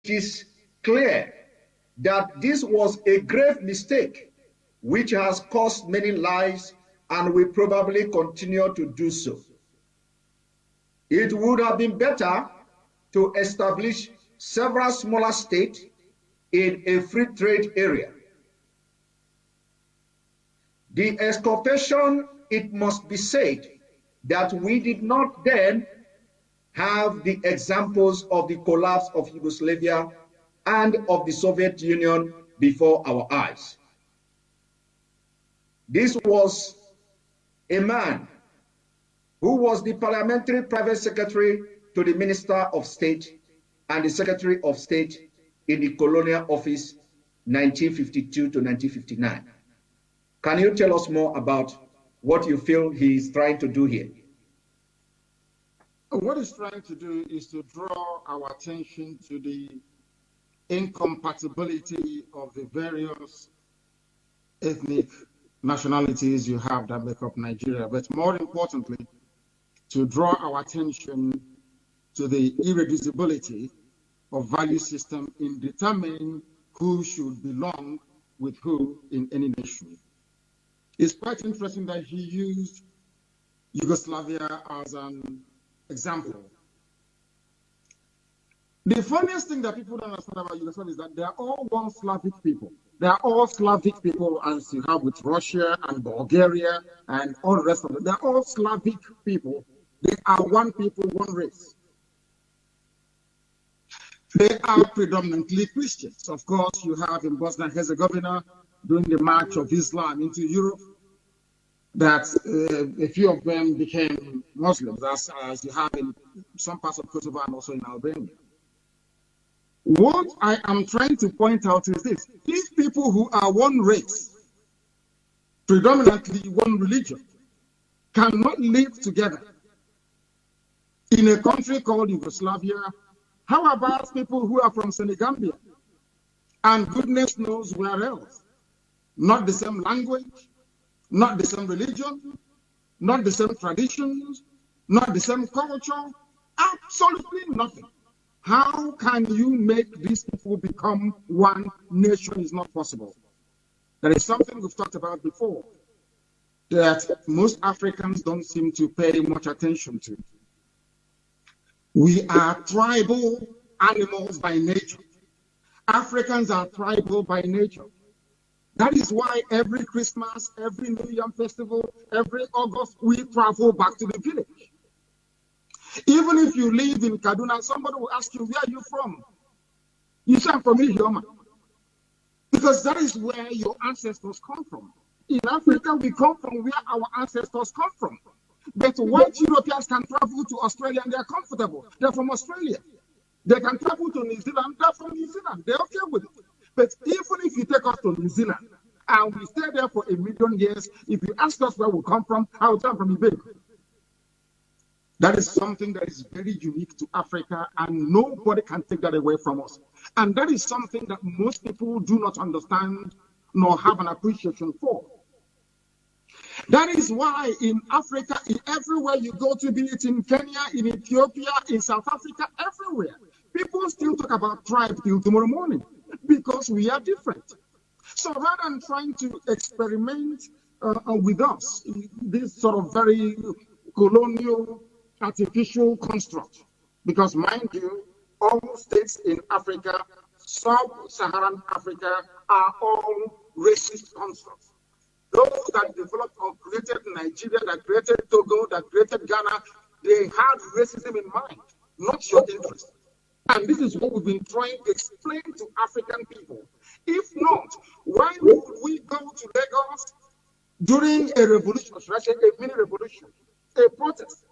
is clear that this was a grave mistake which has cost many lives and will probably continue to do so. It would have been better to establish several smaller states in a free trade area. The exculpation, it must be said, that we did not then have the examples of the collapse of Yugoslavia and of the Soviet Union before our eyes. This was a man who was the parliamentary private secretary to the Minister of State and the Secretary of State in the Colonial Office 1952 to 1959. Can you tell us more about what you feel he is trying to do here? What he's trying to do is to draw our attention to the incompatibility of the various ethnic nationalities you have that make up Nigeria, but more importantly, to draw our attention to the irreducibility of value system in determining who should belong with who in any nation. It's quite interesting that he used Yugoslavia as an example. The funniest thing that people don't understand about Yugoslavia is that they are all one Slavic people. They are all Slavic people, as you have with Russia and Bulgaria and all the rest of it. They're all Slavic people. They are one people, one race. They are predominantly Christians. Of course, you have in Bosnia and Herzegovina, during the march of Islam into Europe, that a few of them became Muslims, as you have in some parts of Kosovo and also in Albania. What I am trying to point out is this: these people who are one race, predominantly one religion, cannot live together in a country called Yugoslavia. How about people who are from Senegambia and goodness knows where else? Not the same language, not the same religion, not the same traditions, not the same culture, absolutely nothing. How can you make these people become one nation? Is not possible. That is something we've talked about before, that most Africans don't seem to pay much attention to. We are tribal animals by nature. Africans are tribal by nature. That is why every Christmas, every New Year festival, every August, we travel back to the village. Even if you live in Kaduna, somebody will ask you, where are you from? You say, I'm from Ihioma. Because that is where your ancestors come from. In Africa, we come from where our ancestors come from. But white Europeans can travel to Australia and they're comfortable. They're from Australia. They can travel to New Zealand. They're from New Zealand. They're okay with it. But even if you take us to New Zealand and we stay there for 1 million years, if you ask us where we come from, I will come from Iberia. That is something that is very unique to Africa, and nobody can take that away from us. And that is something that most people do not understand nor have an appreciation for. That is why in Africa, everywhere you go to, be it in Kenya, in Ethiopia, in South Africa, everywhere, people still talk about tribe till tomorrow morning because we are different. So rather than trying to experiment with us, this sort of very colonial, artificial construct, because mind you, all states in Africa, sub-Saharan Africa, are all racist constructs. Those that developed or created Nigeria, that created Togo, that created Ghana, they had racism in mind, not your interest. And this is what we've been trying to explain to African people. If not, why would we go to Lagos during a revolution, should I say a mini revolution, a protest?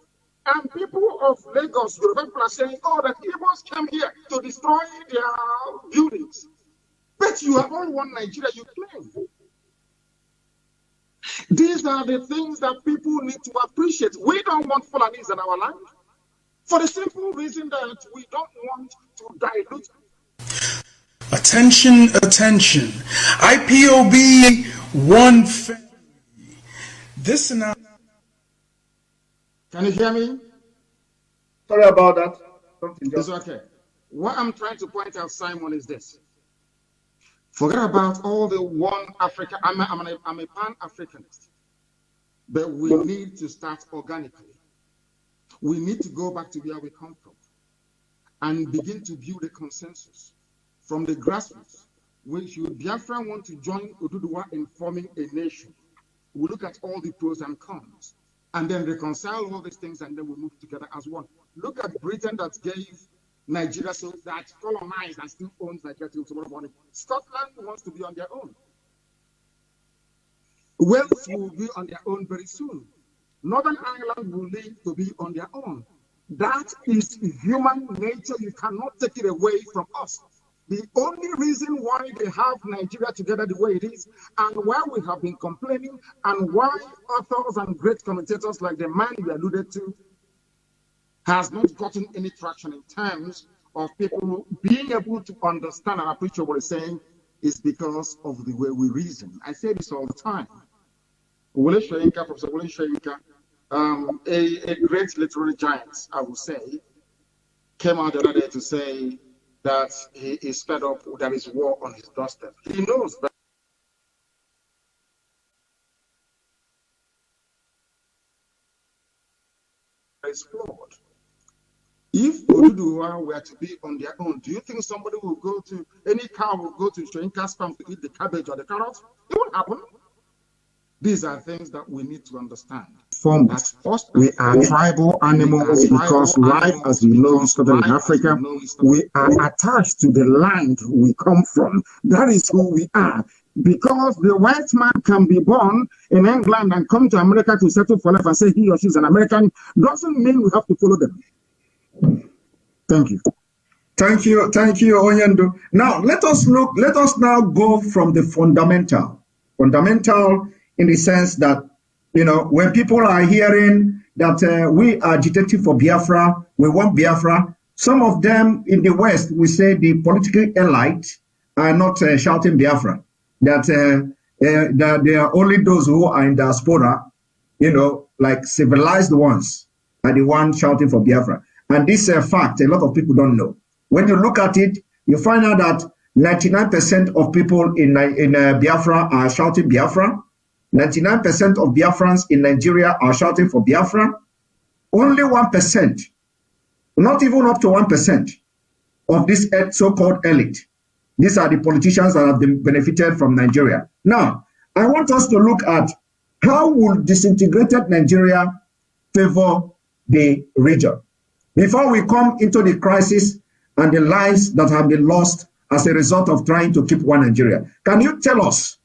And people of Lagos, Yoruba people are saying, oh, the Igbos came here to destroy their buildings. But you have all one Nigeria, you claim. These are the things that people need to appreciate. We don't want Fulanis in our land for the simple reason that we don't want to dilute. Attention, attention. IPOB one family. This announcement. Can you hear me? Sorry about that. It's okay. What I'm trying to point out, Simon, is this. Forget about all the one Africa. I'm a pan-Africanist. But we need to start organically. We need to go back to where we come from and begin to build a consensus from the grassroots. When should Biafra want to join Oduduwa in forming a nation, we look at all the pros and cons and then reconcile all these things, and then we move together as one. Look at Britain that gave Nigeria, so that colonized and still owns Nigeria till tomorrow morning. Scotland wants to be on their own. Wales will be on their own very soon. Northern Ireland will need to be on their own. That is human nature. You cannot take it away from us. The only reason why they have Nigeria together the way it is, and why we have been complaining, and why authors and great commentators like the man you alluded to has not gotten any traction in terms of people being able to understand and appreciate what he's saying, is because of the way we reason. I say this all the time. Professor Wole Soyinka, a great literary giant, I would say, came out the other day to say that he is fed up, there is war on his doorstep. He knows that is flawed. If Oduduwa were to be on their own, do you think somebody will go to, any cow will go to Soyinka's farm to eat the cabbage or the carrots? It won't happen. These are things that we need to understand. Foremost, we are tribal animals because, right as we know, in Africa, we are attached to the land we come from. That is who we are. Because the white man can be born in England and come to America to settle for life and say he or she is an American, doesn't mean we have to follow them. Thank you. Thank you, Onyendo. Now let us now go from the fundamental in the sense that, you know, when people are hearing that we are agitating for Biafra, we want Biafra, some of them in the West, we say the political elite are not shouting Biafra, that they are only those who are in diaspora, you know, like civilized ones, are the ones shouting for Biafra. And this fact, a lot of people don't know. When you look at it, you find out that 99% of people in Biafra are shouting Biafra. 99% of Biafrans in Nigeria are shouting for Biafra. Only 1%, not even up to 1% of this so-called elite. These are the politicians that have been benefited from Nigeria. Now, I want us to look at how will disintegrated Nigeria favor the region before we come into the crisis and the lives that have been lost as a result of trying to keep one Nigeria. Can you tell us,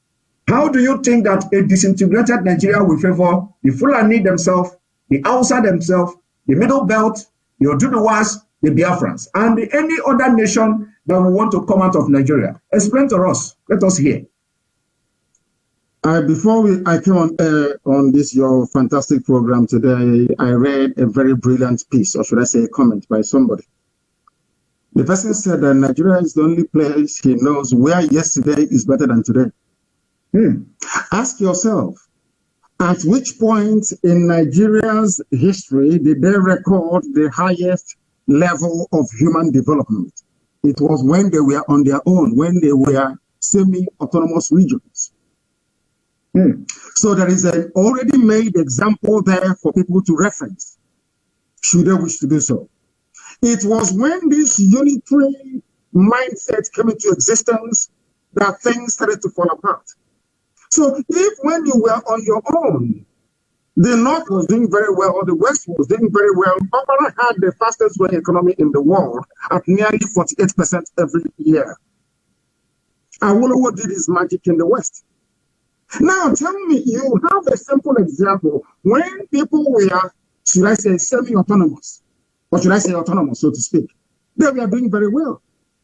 how do you think that a disintegrated Nigeria will favor the Fulani themselves, the Hausa themselves, the Middle Belt, the Oduduwas, the Biafrans, and any other nation that will want to come out of Nigeria? Explain to us. Let us hear. Before I came on this your fantastic program today, I read a very brilliant piece, or should I say a comment by somebody. The person said that Nigeria is the only place he knows where yesterday is better than today. Ask yourself, at which point in Nigeria's history did they record the highest level of human development? It was when they were on their own, when they were semi-autonomous regions. So there is an already made example there for people to reference, should they wish to do so. It was when this unitary mindset came into existence that things started to fall apart. So if when you were on your own, the North was doing very well, or the West was doing very well, Obama had the fastest growing economy in the world at nearly 48% every year. Awolowo did his magic in the West. Now tell me, you have a simple example when people were, should I say, semi-autonomous, or should I say autonomous, so to speak, they were doing very well.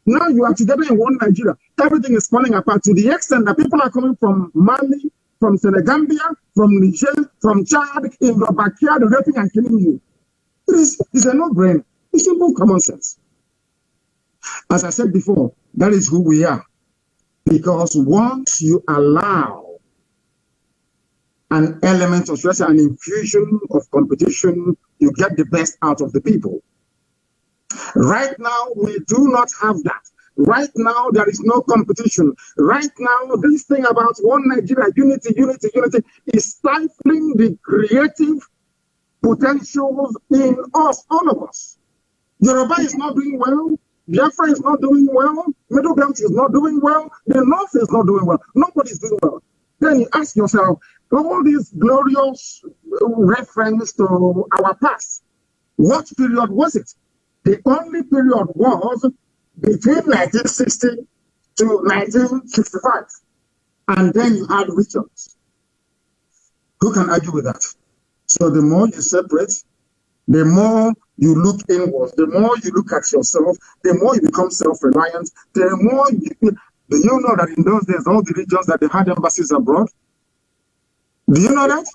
Now you are together in one Nigeria. Everything is falling apart to the extent that people are coming from Mali, from Senegambia, from Niger, from Chad, in your backyard, raping and killing you. It's a no-brainer. It's simple common sense. As I said before, that is who we are. Because once you allow an element of stress, an infusion of competition, you get the best out of the people. Right now, we do not have that. Right now, there is no competition. Right now, this thing about one Nigeria, unity, unity, unity, is stifling the creative potentials in us, all of us. Yoruba is not doing well. Biafra is not doing well. Middle Belt is not doing well. The North is not doing well. Nobody's doing well. Then you ask yourself, all these glorious reference to our past, what period was it? The only period was between 1960 to 1965. And then you had regions. Who can argue with that? So the more you separate, the more you look inwards, the more you look at yourself, the more you become self-reliant, the more you... Do you know that in those days, all the regions that they had embassies abroad? Do you know that?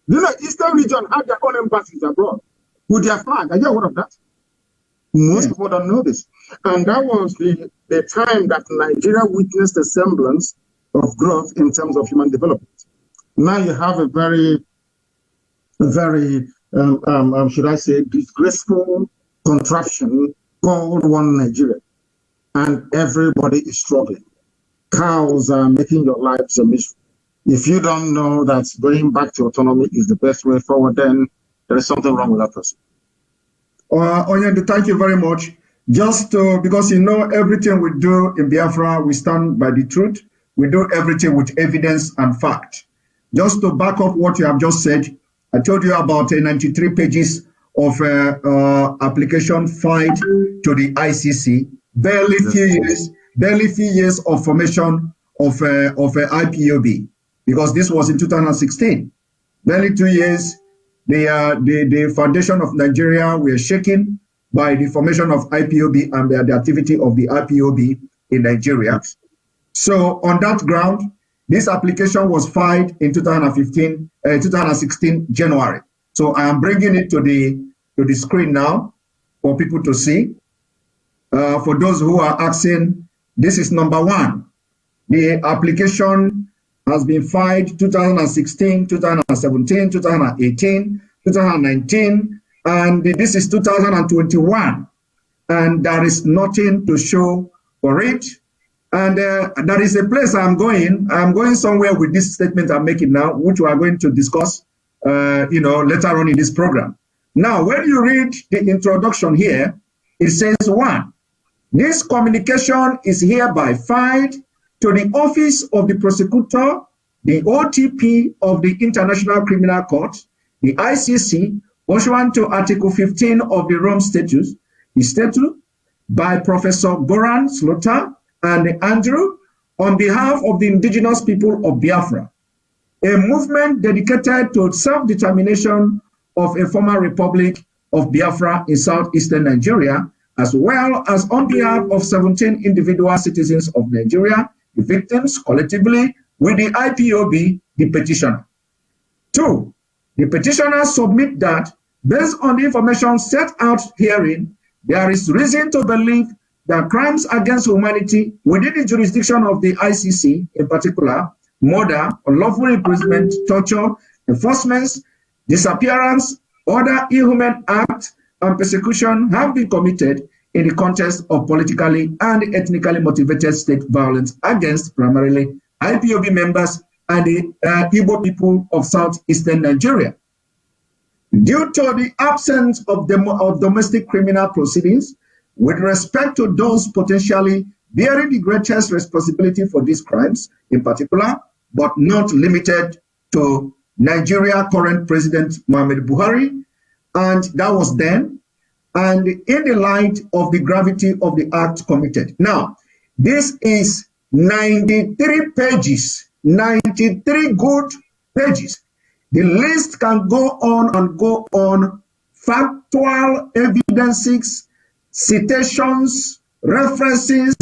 Do you know Eastern region had their own embassies abroad with their flag? Are you aware of that? Most people don't know this. And that was the time that Nigeria witnessed a semblance of growth in terms of human development. Now you have a very, should I say, disgraceful contraption called One Nigeria. And everybody is struggling. Cows are making your lives a misery. If you don't know that going back to autonomy is the best way forward, then there is something wrong with that person. Onyendo, thank you very much. Just because you know everything we do in Biafra, we stand by the truth. We do everything with evidence and fact. Just to back up what you have just said, I told you about 93 pages of application filed to the ICC. Barely few years of formation of IPOB, because this was in 2016. Barely 2 years. The foundation of Nigeria were shaken by the formation of IPOB and the activity of the IPOB in Nigeria. So on that ground, this application was filed in 2016 January. So I am bringing it to the screen now for people to see. For those who are asking, this is number one. The application has been filed 2016, 2017, 2018, 2019, and this is 2021. And there is nothing to show for it. And there is a place I'm going. I'm going somewhere with this statement I'm making now, which we are going to discuss, later on in this program. Now, when you read the introduction here, it says, one, this communication is hereby filed to the Office of the Prosecutor, the OTP of the International Criminal Court, the ICC, pursuant to Article 15 of the Rome Statute, the statute, by Professor Goran Slota and Andrew, on behalf of the indigenous people of Biafra, a movement dedicated to self-determination of a former republic of Biafra in southeastern Nigeria, as well as on behalf of 17 individual citizens of Nigeria, the victims collectively, with the IPOB, the petitioner. Two, the petitioner submit that, based on the information set out herein, there is reason to believe that crimes against humanity within the jurisdiction of the ICC, in particular, murder, unlawful imprisonment, torture, enforcement, disappearance, other inhuman acts, and persecution have been committed in the context of politically and ethnically motivated state violence against primarily IPOB members and the Igbo people of southeastern Nigeria. Due to the absence of domestic criminal proceedings with respect to those potentially bearing the greatest responsibility for these crimes, in particular, but not limited to Nigeria current President Muhammadu Buhari, and that was then, and in the light of the gravity of the act committed. Now, this is 93 pages, 93 good pages. The list can go on and go on. Factual evidences, citations, references,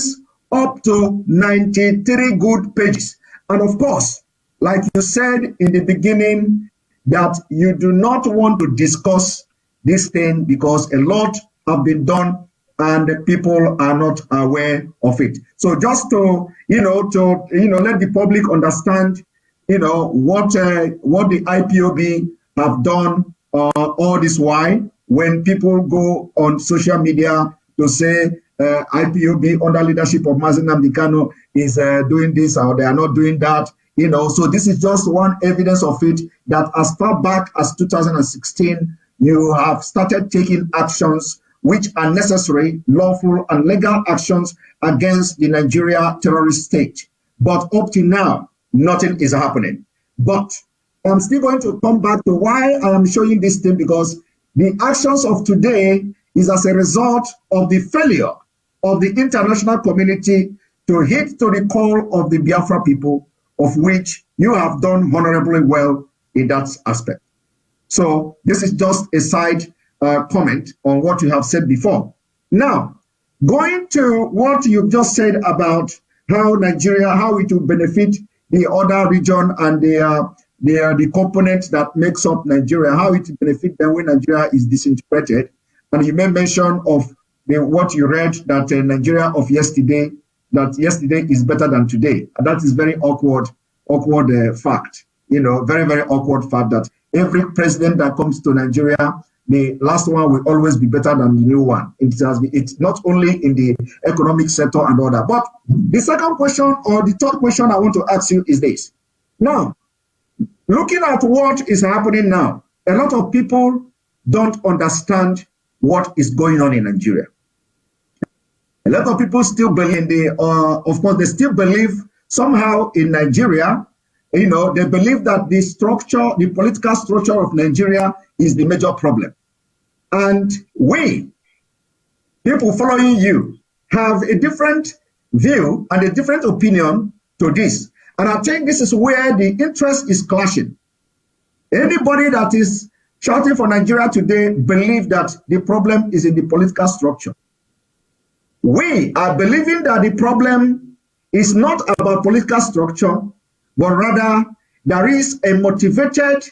up to 93 good pages. And of course, like you said in the beginning, that you do not want to discuss this thing because a lot have been done and people are not aware of it. So just to let the public understand, what the IPOB have done all this while, when people go on social media to say IPOB under leadership of MAZI NNAMDI KANU is doing this or they are not doing that. You know, so this is just one evidence of it, that as far back as 2016, you have started taking actions which are necessary, lawful, and legal actions against the Nigeria terrorist state. But up to now, nothing is happening. But I'm still going to come back to why I am showing this thing, because the actions of today is as a result of the failure of the international community to hit to the call of the Biafra people, of which you have done honorably well in that aspect. So this is just a side comment on what you have said before. Now, going to what you just said about how Nigeria, how it will benefit the other region and the component that makes up Nigeria, how it will benefit them when Nigeria is disintegrated. And you made mention of what you read, that Nigeria of yesterday, that yesterday is better than today. And that is very awkward fact. You know, very, very awkward fact that every president that comes to Nigeria, the last one will always be better than the new one. It's not only in the economic sector and all that. But the second question, or the third question I want to ask you is this. Now, looking at what is happening now, a lot of people don't understand what is going on in Nigeria. A lot of people still believe of course, they still believe somehow in Nigeria. You know, they believe that the structure, the political structure of Nigeria is the major problem. And we, people following you, have a different view and a different opinion to this. And I think this is where the interest is clashing. Anybody that is shouting for Nigeria today believe that the problem is in the political structure. We are believing that the problem is not about political structure, but rather there is a motivated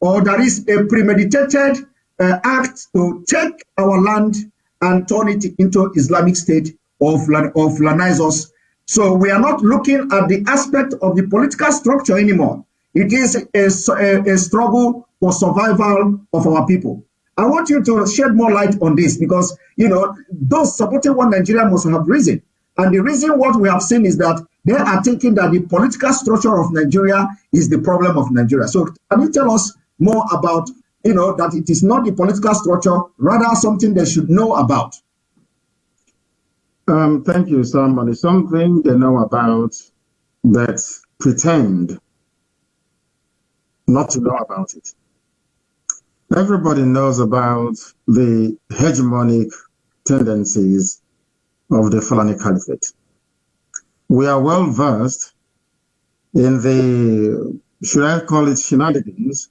or there is a premeditated act to take our land and turn it into Islamic State or colonize us. So we are not looking at the aspect of the political structure anymore. It is a struggle for survival of our people. I want you to shed more light on this, because, you know, those supporting one Nigeria must have reason. And the reason what we have seen is that they are thinking that the political structure of Nigeria is the problem of Nigeria. So can you tell us more about, you know, that it is not the political structure, rather something they should know about? Thank you, somebody. Something they know about that pretend not to know about it. Everybody knows about the hegemonic tendencies of the Fulani Caliphate. We are well versed in the, should I call it, shenanigans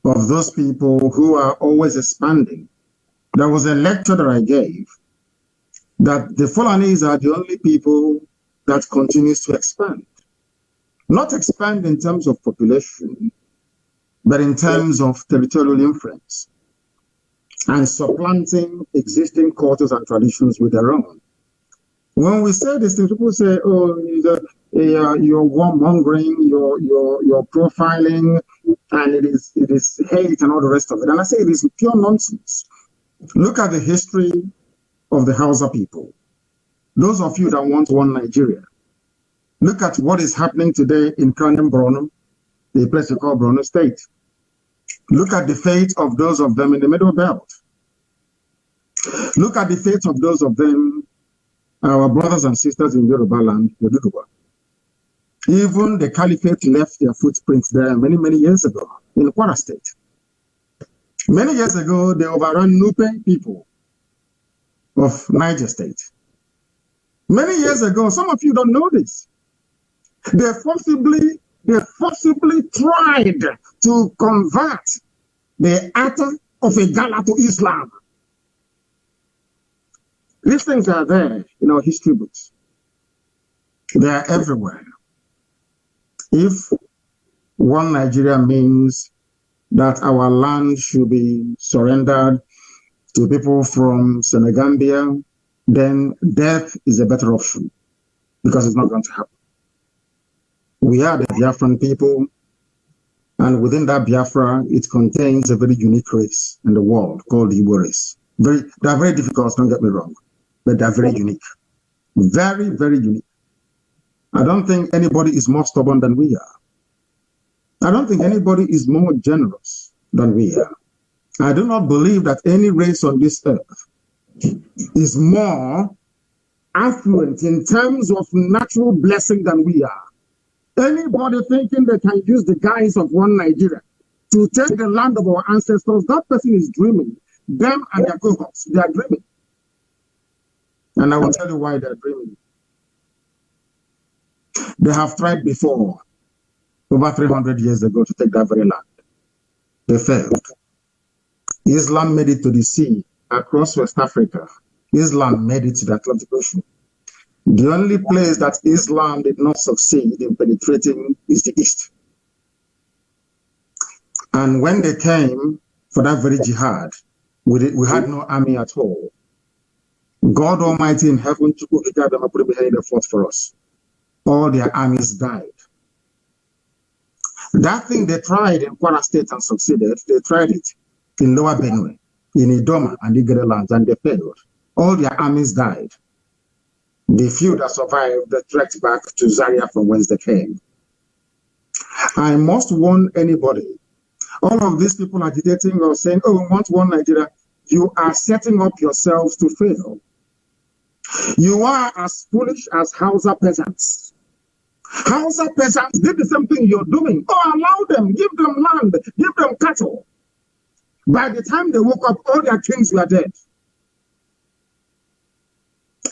of those people who are always expanding. There was a lecture that I gave that the Fulanis are the only people that continues to expand. Not expand in terms of population, but in terms of territorial influence and supplanting existing cultures and traditions with their own. When we say this, people say, "Oh, you're warmongering, you're profiling, and it is hate and all the rest of it." And I say it is pure nonsense. Look at the history of the Hausa people. Those of you that want one Nigeria, look at what is happening today in Kanem Borno, the place we call Borno State. Look at the fate of those of them in the Middle Belt. Look at the fate of those of them, our brothers and sisters in Yoruba land, Yoruba. Even the Caliphate left their footprints there many, many years ago in Kwara State. Many years ago, they overran Nupe people of Niger State. Many years ago, some of you don't know this, they forcibly tried to convert the Atta of Igala to Islam. These things are there in our history books. They are everywhere. If one Nigeria means that our land should be surrendered to people from Senegambia, then death is a better option, because it's not going to happen. We are the Biafran people. And within that Biafra, it contains a very unique race in the world called the Igbo race. They are very difficult, don't get me wrong, but they're very unique. Very, very unique. I don't think anybody is more stubborn than we are. I don't think anybody is more generous than we are. I do not believe that any race on this earth is more affluent in terms of natural blessing than we are. Anybody thinking they can use the guise of one Nigeria to take the land of our ancestors, that person is dreaming. Them and their cohorts, they are dreaming. And I will tell you why they're dreaming. They have tried before, over 300 years ago, to take that very land. They failed. Islam made it to the sea across West Africa. Islam made it to the Atlantic Ocean. The only place that Islam did not succeed in penetrating is the East. And when they came for that very jihad, we had no army at all. God Almighty in heaven took the fought for us. All their armies died. That thing they tried in Kwara State and succeeded, they tried it in Lower Benue, in Idoma and Igere lands, and they failed. All their armies died. The few that survived, they trekked back to Zaria from whence they came. I must warn anybody, all of these people agitating or saying, oh, we want one Nigeria, you are setting up yourselves to fail. You are as foolish as Hausa peasants. Hausa peasants did the same thing you're doing. Oh, allow them, give them land, give them cattle. By the time they woke up, all their kings were dead.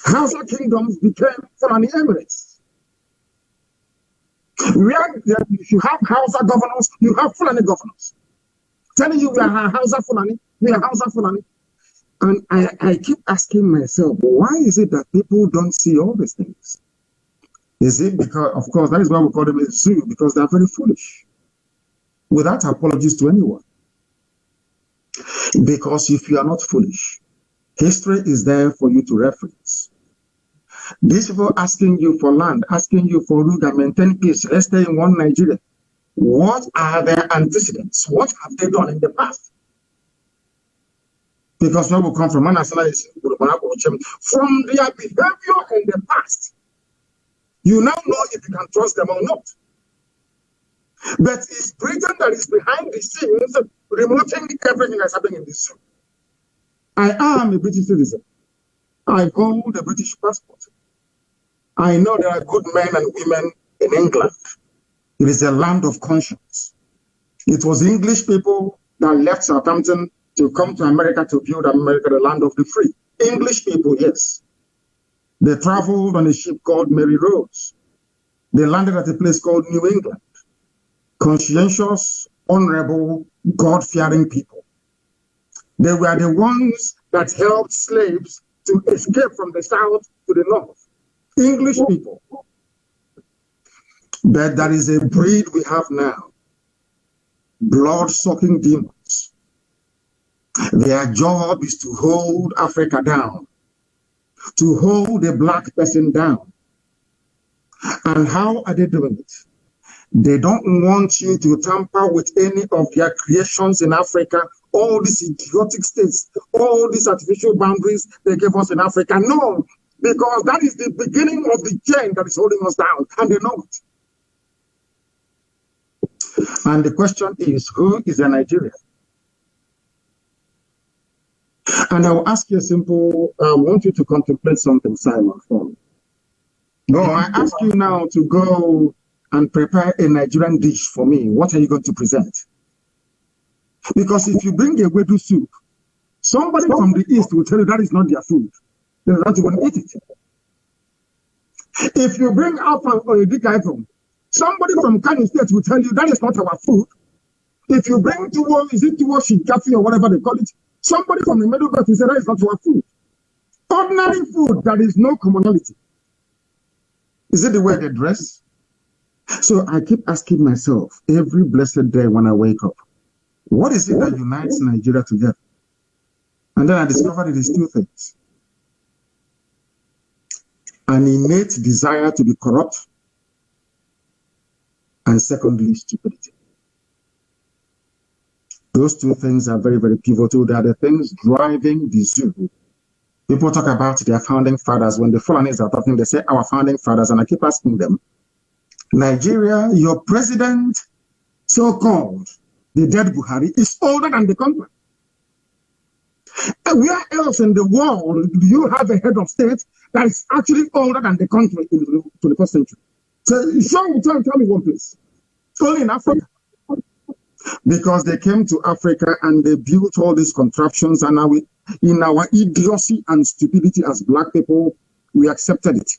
Hausa kingdoms became Fulani Emirates. Where you have Hausa governors, you have Fulani governors. Telling you we are Hausa Fulani, we are Hausa Fulani. And I keep asking myself, why is it that people don't see all these things? Is it because, of course, that is why we call them a zoo, because they are very foolish. Without apologies to anyone. Because if you are not foolish, history is there for you to reference. These people asking you for land, asking you for rule and maintain peace, let's stay in one Nigeria. What are their antecedents? What have they done in the past? Because where we come from, from their behavior in the past, you now know if you can trust them or not. But it's Britain that is behind the scenes, remoting everything that's happening in this zoo. I am a British citizen. I hold a British passport. I know there are good men and women in England. It is a land of conscience. It was English people that left Southampton to come to America to build America, the land of the free. English people, yes. They traveled on a ship called Mary Rose. They landed at a place called New England. Conscientious, honorable, God-fearing people. They were the ones that helped slaves to escape from the south to the north. English people. But there is a breed we have now. Blood-sucking demons. Their job is to hold Africa down. To hold a black person down. And how are they doing it? They don't want you to tamper with any of their creations in Africa, all these idiotic states, all these artificial boundaries they gave us in Africa. No, because that is the beginning of the chain that is holding us down, and they know it. And the question is, who is a Nigerian? And I will ask you a simple, I want you to contemplate something, Simon, for me. No, I ask you now to go and prepare a Nigerian dish for me. What are you going to present? Because if you bring a Wedu soup, somebody from the East will tell you that is not their food. They're not going to eat it. If you bring Afan or a big item, somebody from KANU State will tell you that is not our food. If you bring Tuwo, is it Tuwo Shinkafi or whatever they call it, somebody from the Middle Belt will say that is not our food. Ordinary food, there is no commonality. Is it the way they dress? So I keep asking myself every blessed day when I wake up, what is it that unites Nigeria together? And then I discovered it is two things. An innate desire to be corrupt, and secondly, stupidity. Those two things are very, very pivotal. They are the things driving the zoo. People talk about their founding fathers. When the Fulanis are talking, they say our founding fathers, and I keep asking them, Nigeria, your president, so-called, the dead Buhari, is older than the country. And where else in the world do you have a head of state that is actually older than the country in the 21st century? So tell me one place. Only in Africa. Because they came to Africa and they built all these contraptions, and now in our idiocy and stupidity as black people, we accepted it.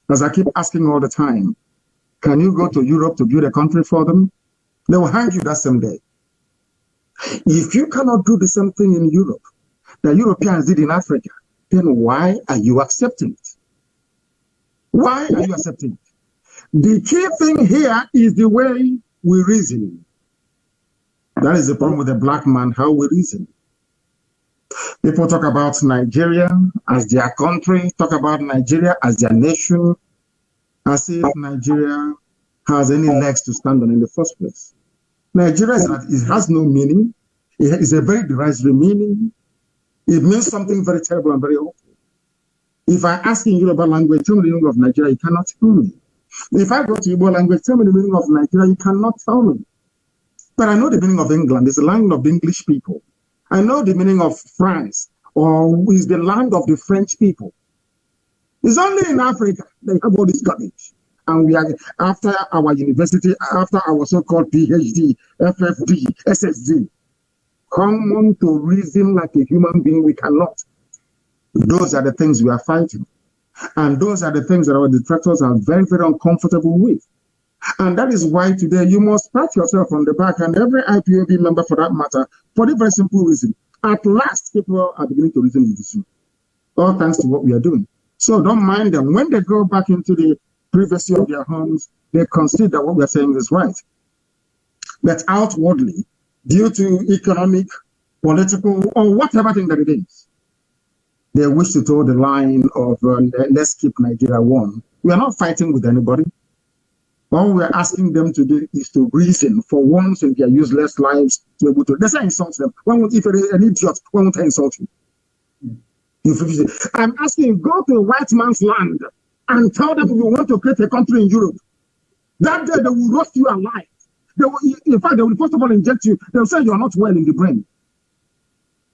As I keep asking all the time, can you go to Europe to build a country for them? They will hang you that same day. If you cannot do the same thing in Europe that Europeans did in Africa, then why are you accepting it? Why are you accepting it? The key thing here is the way we reason. That is the problem with the black man, how we reason. People talk about Nigeria as their country, talk about Nigeria as their nation, as if Nigeria has any legs to stand on in the first place. Nigeria it has no meaning. It is a very derisory meaning. It means something very terrible and very awful. If I ask in Yoruba language, tell me the meaning of Nigeria, you cannot tell me. If I go to Igbo language, tell me the meaning of Nigeria, you cannot tell me. But I know the meaning of England. It's the land of the English people. I know the meaning of France, or is the land of the French people. It's only in Africa they have all this garbage. And we are, after our university, after our so-called PhD, FFD, SSD, common to reason like a human being, we cannot. Those are the things we are fighting. And those are the things that our detractors are very, very uncomfortable with. And that is why today you must pat yourself on the back, and every IPOB member for that matter, for the very simple reason. At last, people are beginning to reason with this, all thanks to what we are doing. So don't mind them. When they go back into the privacy of their homes, they consider that what we are saying is right. But outwardly, due to economic, political, or whatever thing that it is, they wish to toe the line of let's keep Nigeria warm. We are not fighting with anybody. All we are asking them to do is to reason for once in their useless lives to be able to. They say insult them. If you're an idiot, why won't I insult you? I'm asking you, go to a white man's land and tell them you want to create a country in Europe. That day they will roast you alive. In fact, they will first of all inject you. They will say you are not well in the brain.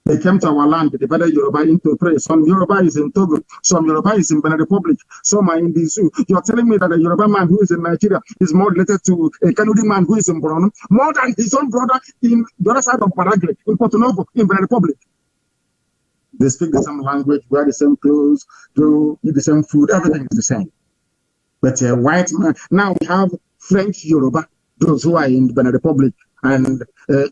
They came to our land, they divided Yoruba into three. Some Yoruba is in Togo, some Yoruba is in Benin Republic, some are in the zoo. You're telling me that a Yoruba man who is in Nigeria is more related to a Kanuri man who is in Borno, more than his own brother in the other side of Paraguay, in Porto Novo, in Benin Republic. They speak the same language, wear the same clothes, eat the same food, everything is the same. But a white man, now we have French Yoruba, those who are in Benin Republic and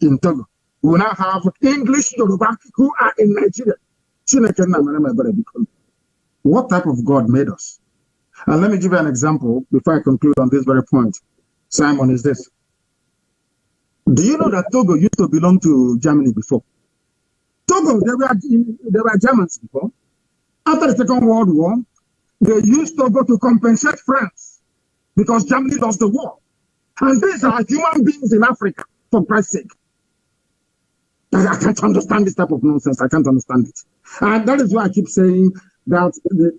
in Togo. We now have English Yoruba who are in Nigeria. What type of God made us? And let me give you an example before I conclude on this very point. Simon, is this. Do you know that Togo used to belong to Germany before? Togo, they were Germans before. After the Second World War, they used Togo to compensate France because Germany lost the war. And these are human beings in Africa, for Christ's sake. I can't understand this type of nonsense. I can't understand it. And that is why I keep saying that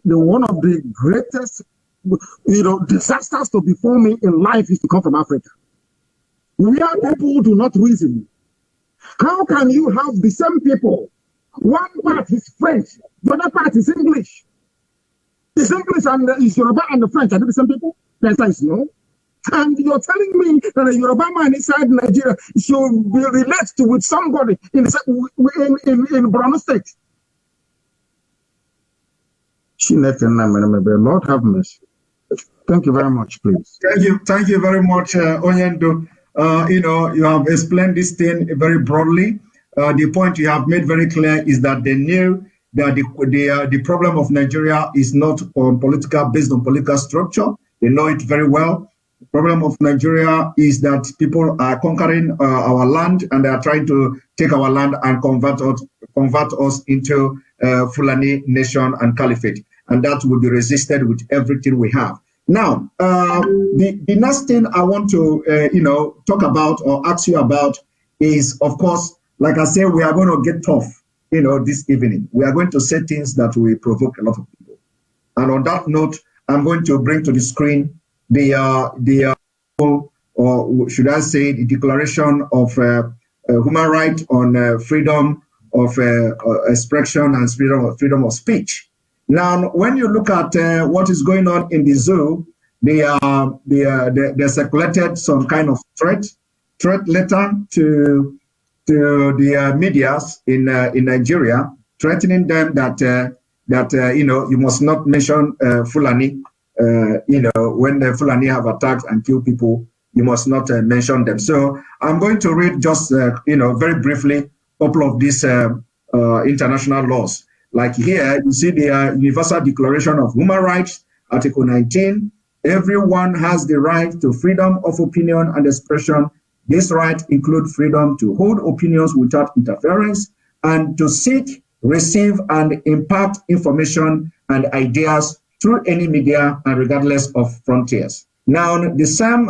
the one of the greatest, disasters to befall me in life is to come from Africa. Where people do not reason. How can you have the same people? One part is French, the other part is English. It's English and it's Yoruba and the French. Are they the same people? The answer is no. And you're telling me that a Yoruba man inside Nigeria should be related with somebody in Borno State. Lord have mercy. Thank you very much, please. Thank you very much, Onyendo. You have explained this thing very broadly. The point you have made very clear is that they knew that the problem of Nigeria is not based on political structure. They know it very well. The problem of Nigeria is that people are conquering our land, and they are trying to take our land and convert us into Fulani nation and caliphate. And that will be resisted with everything we have. Now, the next thing I want to talk about or ask you about is, of course, like I say, we are going to get tough, this evening. We are going to say things that will provoke a lot of people. And on that note, I'm going to bring to the screen or should I say, the Declaration of Human Rights on freedom of expression and freedom of speech. Now, when you look at what is going on in the zoo, they circulated some kind of threat letter to the medias in Nigeria, threatening them that you must not mention Fulani. When the Fulani have attacked and killed people, you must not mention them. So I'm going to read just very briefly a couple of these international laws. Like here, you see the Universal Declaration of Human Rights, Article 19. Everyone has the right to freedom of opinion and expression. This right includes freedom to hold opinions without interference and to seek, receive, and impart information and ideas through any media and regardless of frontiers. Now, the same,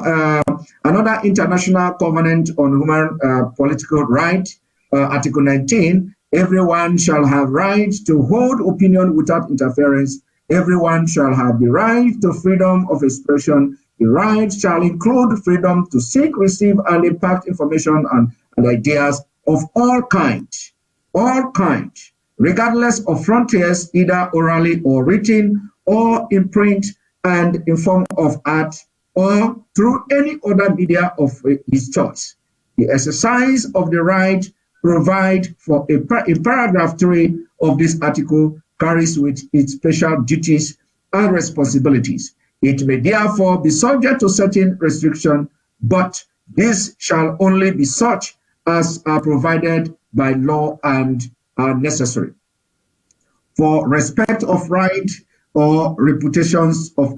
another international covenant on human political rights, Article 19, everyone shall have right to hold opinion without interference. Everyone shall have the right to freedom of expression. The right shall include freedom to seek, receive, and impart information and ideas of all kinds, regardless of frontiers, either orally or written, or in print and in form of art, or through any other media of his choice. The exercise of the right provide for in paragraph 3 of this article carries with its special duties and responsibilities. It may therefore be subject to certain restriction, but this shall only be such as are provided by law and are necessary. For respect of right or reputations of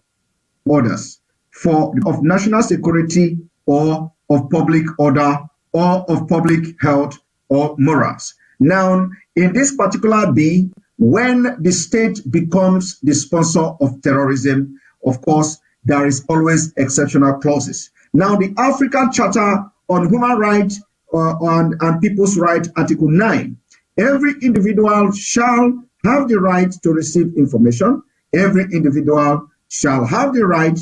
others, of national security or of public order or of public health or morals. Now, in this particular B, when the state becomes the sponsor of terrorism, of course, there is always exceptional clauses. Now, the African Charter on Human Rights and People's Rights, Article 9, every individual shall have the right to receive information. Every individual shall have the right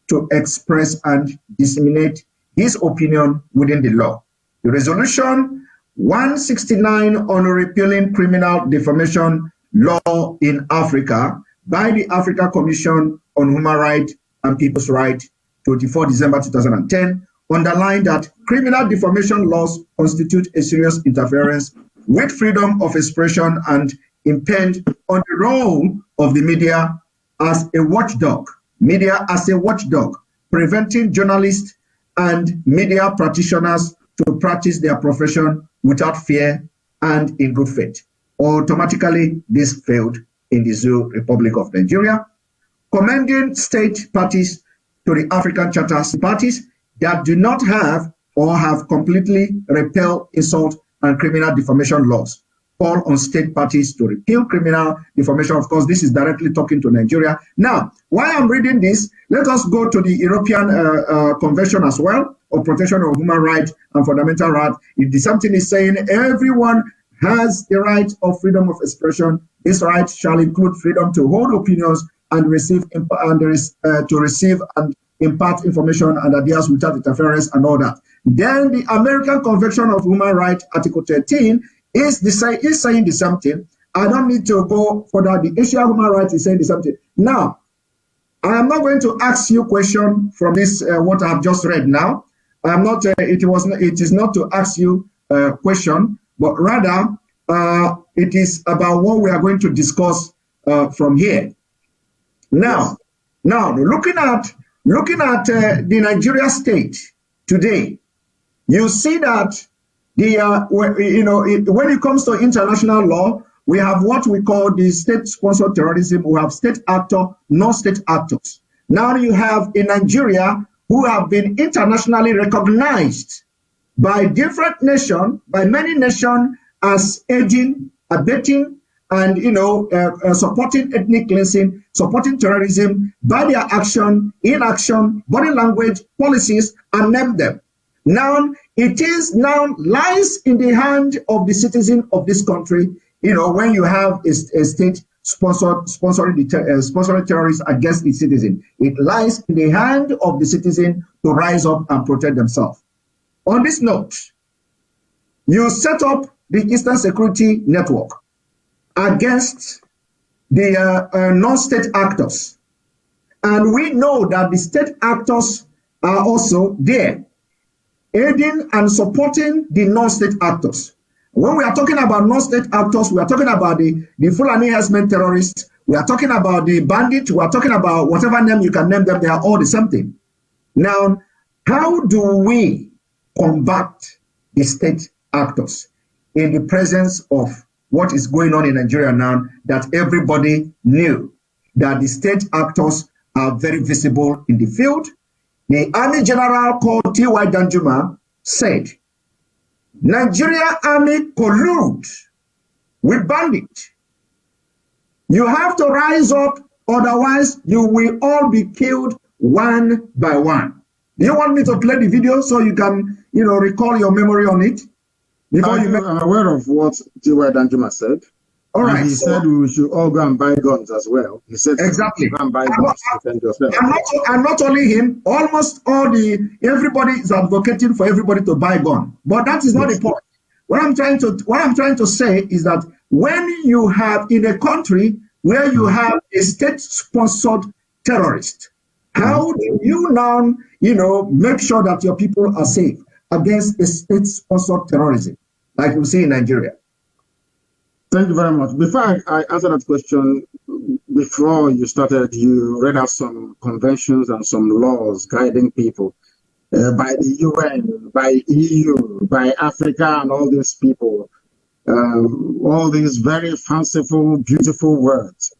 to express and disseminate his opinion within the law. The resolution 169 on repealing criminal defamation law in Africa by the African Commission on Human Rights and People's Rights, 24 December 2010, underlined that criminal defamation laws constitute a serious interference with freedom of expression and impinge on the role of the media as a watchdog, preventing journalists and media practitioners to practice their profession without fear and in good faith. Automatically, this failed in the Zoo Republic of Nigeria, commending state parties to the African Charter parties that do not have or have completely repealed insult and criminal defamation laws. Call on state parties to repeal criminal defamation. Of course, this is directly talking to Nigeria. Now, while I'm reading this, let us go to the European Convention as well, of Protection of Human Rights and Fundamental Rights. If something is saying everyone has the right of freedom of expression, this right shall include freedom to hold opinions and to receive and impart information and ideas without interference and all that. Then the American Convention of Human Rights, Article 13, is saying the same thing. I don't need to go further. The Asian Human Rights is saying the same thing. Now, I am not going to ask you a question from this, what I have just read now. I'm not. It is not to ask you a question, but rather it is about what we are going to discuss from here. Now, looking at the Nigeria state today, you see that when it comes to international law, we have what we call the state-sponsored terrorism. We have state actor, non-state actors. Now you have in Nigeria who have been internationally recognized by different nations, by many nations, as aiding, abetting, and supporting ethnic cleansing, supporting terrorism by their action, inaction, body language, policies, and name them. Now, it is now lies in the hand of the citizen of this country. When you have a state sponsoring terrorists against its citizen, it lies in the hand of the citizen to rise up and protect themselves. On this note, you set up the Eastern Security Network against the non-state actors. And we know that the state actors are also there, aiding and supporting the non-state actors. When we are talking about non-state actors, we are talking about the Fulani herdsmen terrorists, we are talking about the bandits, we are talking about whatever name you can name them, they are all the same thing. Now, how do we combat the state actors in the presence of what is going on in Nigeria now, that everybody knew that the state actors are very visible in the field? The Army General called T.Y. Danjuma said, Nigeria Army collude with bandits. You have to rise up, otherwise you will all be killed one by one. Do you want me to play the video so you can, recall your memory on it? I'm aware of what T.Y. Danjuma said. All right. And he said we should all go and buy guns as well. He said exactly. Go and buy guns to defend yourself. And not only him, almost everybody is advocating for everybody to buy gun. But that is not the point. What I'm trying to say is that when you have in a country where you have a state-sponsored terrorist, how do you now, make sure that your people are safe against a state-sponsored terrorism, like we see in Nigeria? Thank you very much. Before I answer that question, before you started, you read out some conventions and some laws guiding people by the UN, by EU, by Africa, and all these people, all these very fanciful, beautiful words.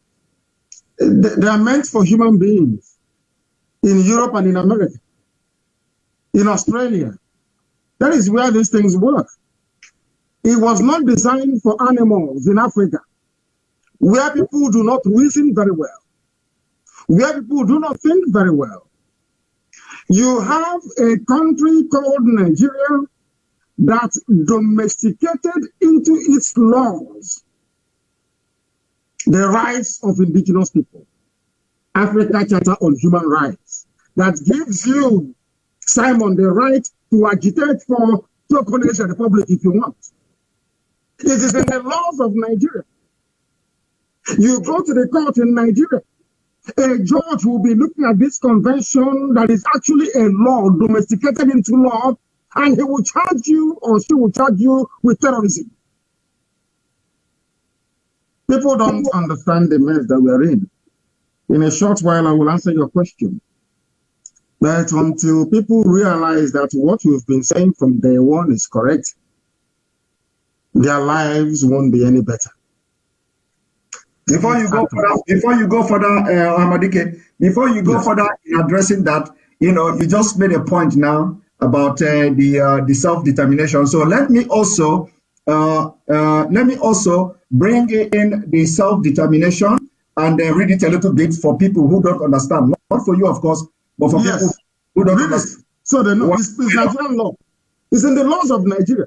They are meant for human beings in Europe and in America, in Australia. That is where these things work. It was not designed for animals in Africa, where people do not reason very well, where people do not think very well. You have a country called Nigeria that domesticated into its laws the rights of indigenous people, Africa Charter on Human Rights, that gives you, Simon, the right to agitate for Tokonese Republic if you want. It is in the laws of Nigeria. You go to the court in Nigeria, a judge will be looking at this convention that is actually a law, domesticated into law, and he will charge you or she will charge you with terrorism. People don't understand the mess that we're in. In a short while, I will answer your question. But until people realize that what we've been saying from day one is correct, their lives won't be any better. Before you go further, Ahmadike, before you go further in addressing that, you just made a point now about the self-determination. So let me also bring in the self-determination and read it a little bit for people who don't understand. Not for you, of course, but for people who don't understand. So they know it's Nigerian law. It's in the laws of Nigeria.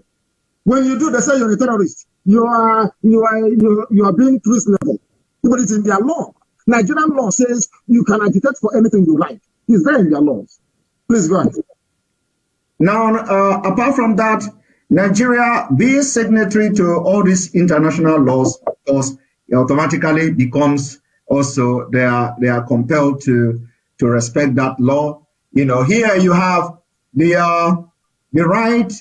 When you do, they say you're a terrorist. You are being treasonable. But it's in their law. Nigerian law says you can agitate for anything you like. It's there in their laws. Please go ahead. Now, apart from that, Nigeria being signatory to all these international laws, of course, it automatically becomes also they are compelled to respect that law. Here you have the right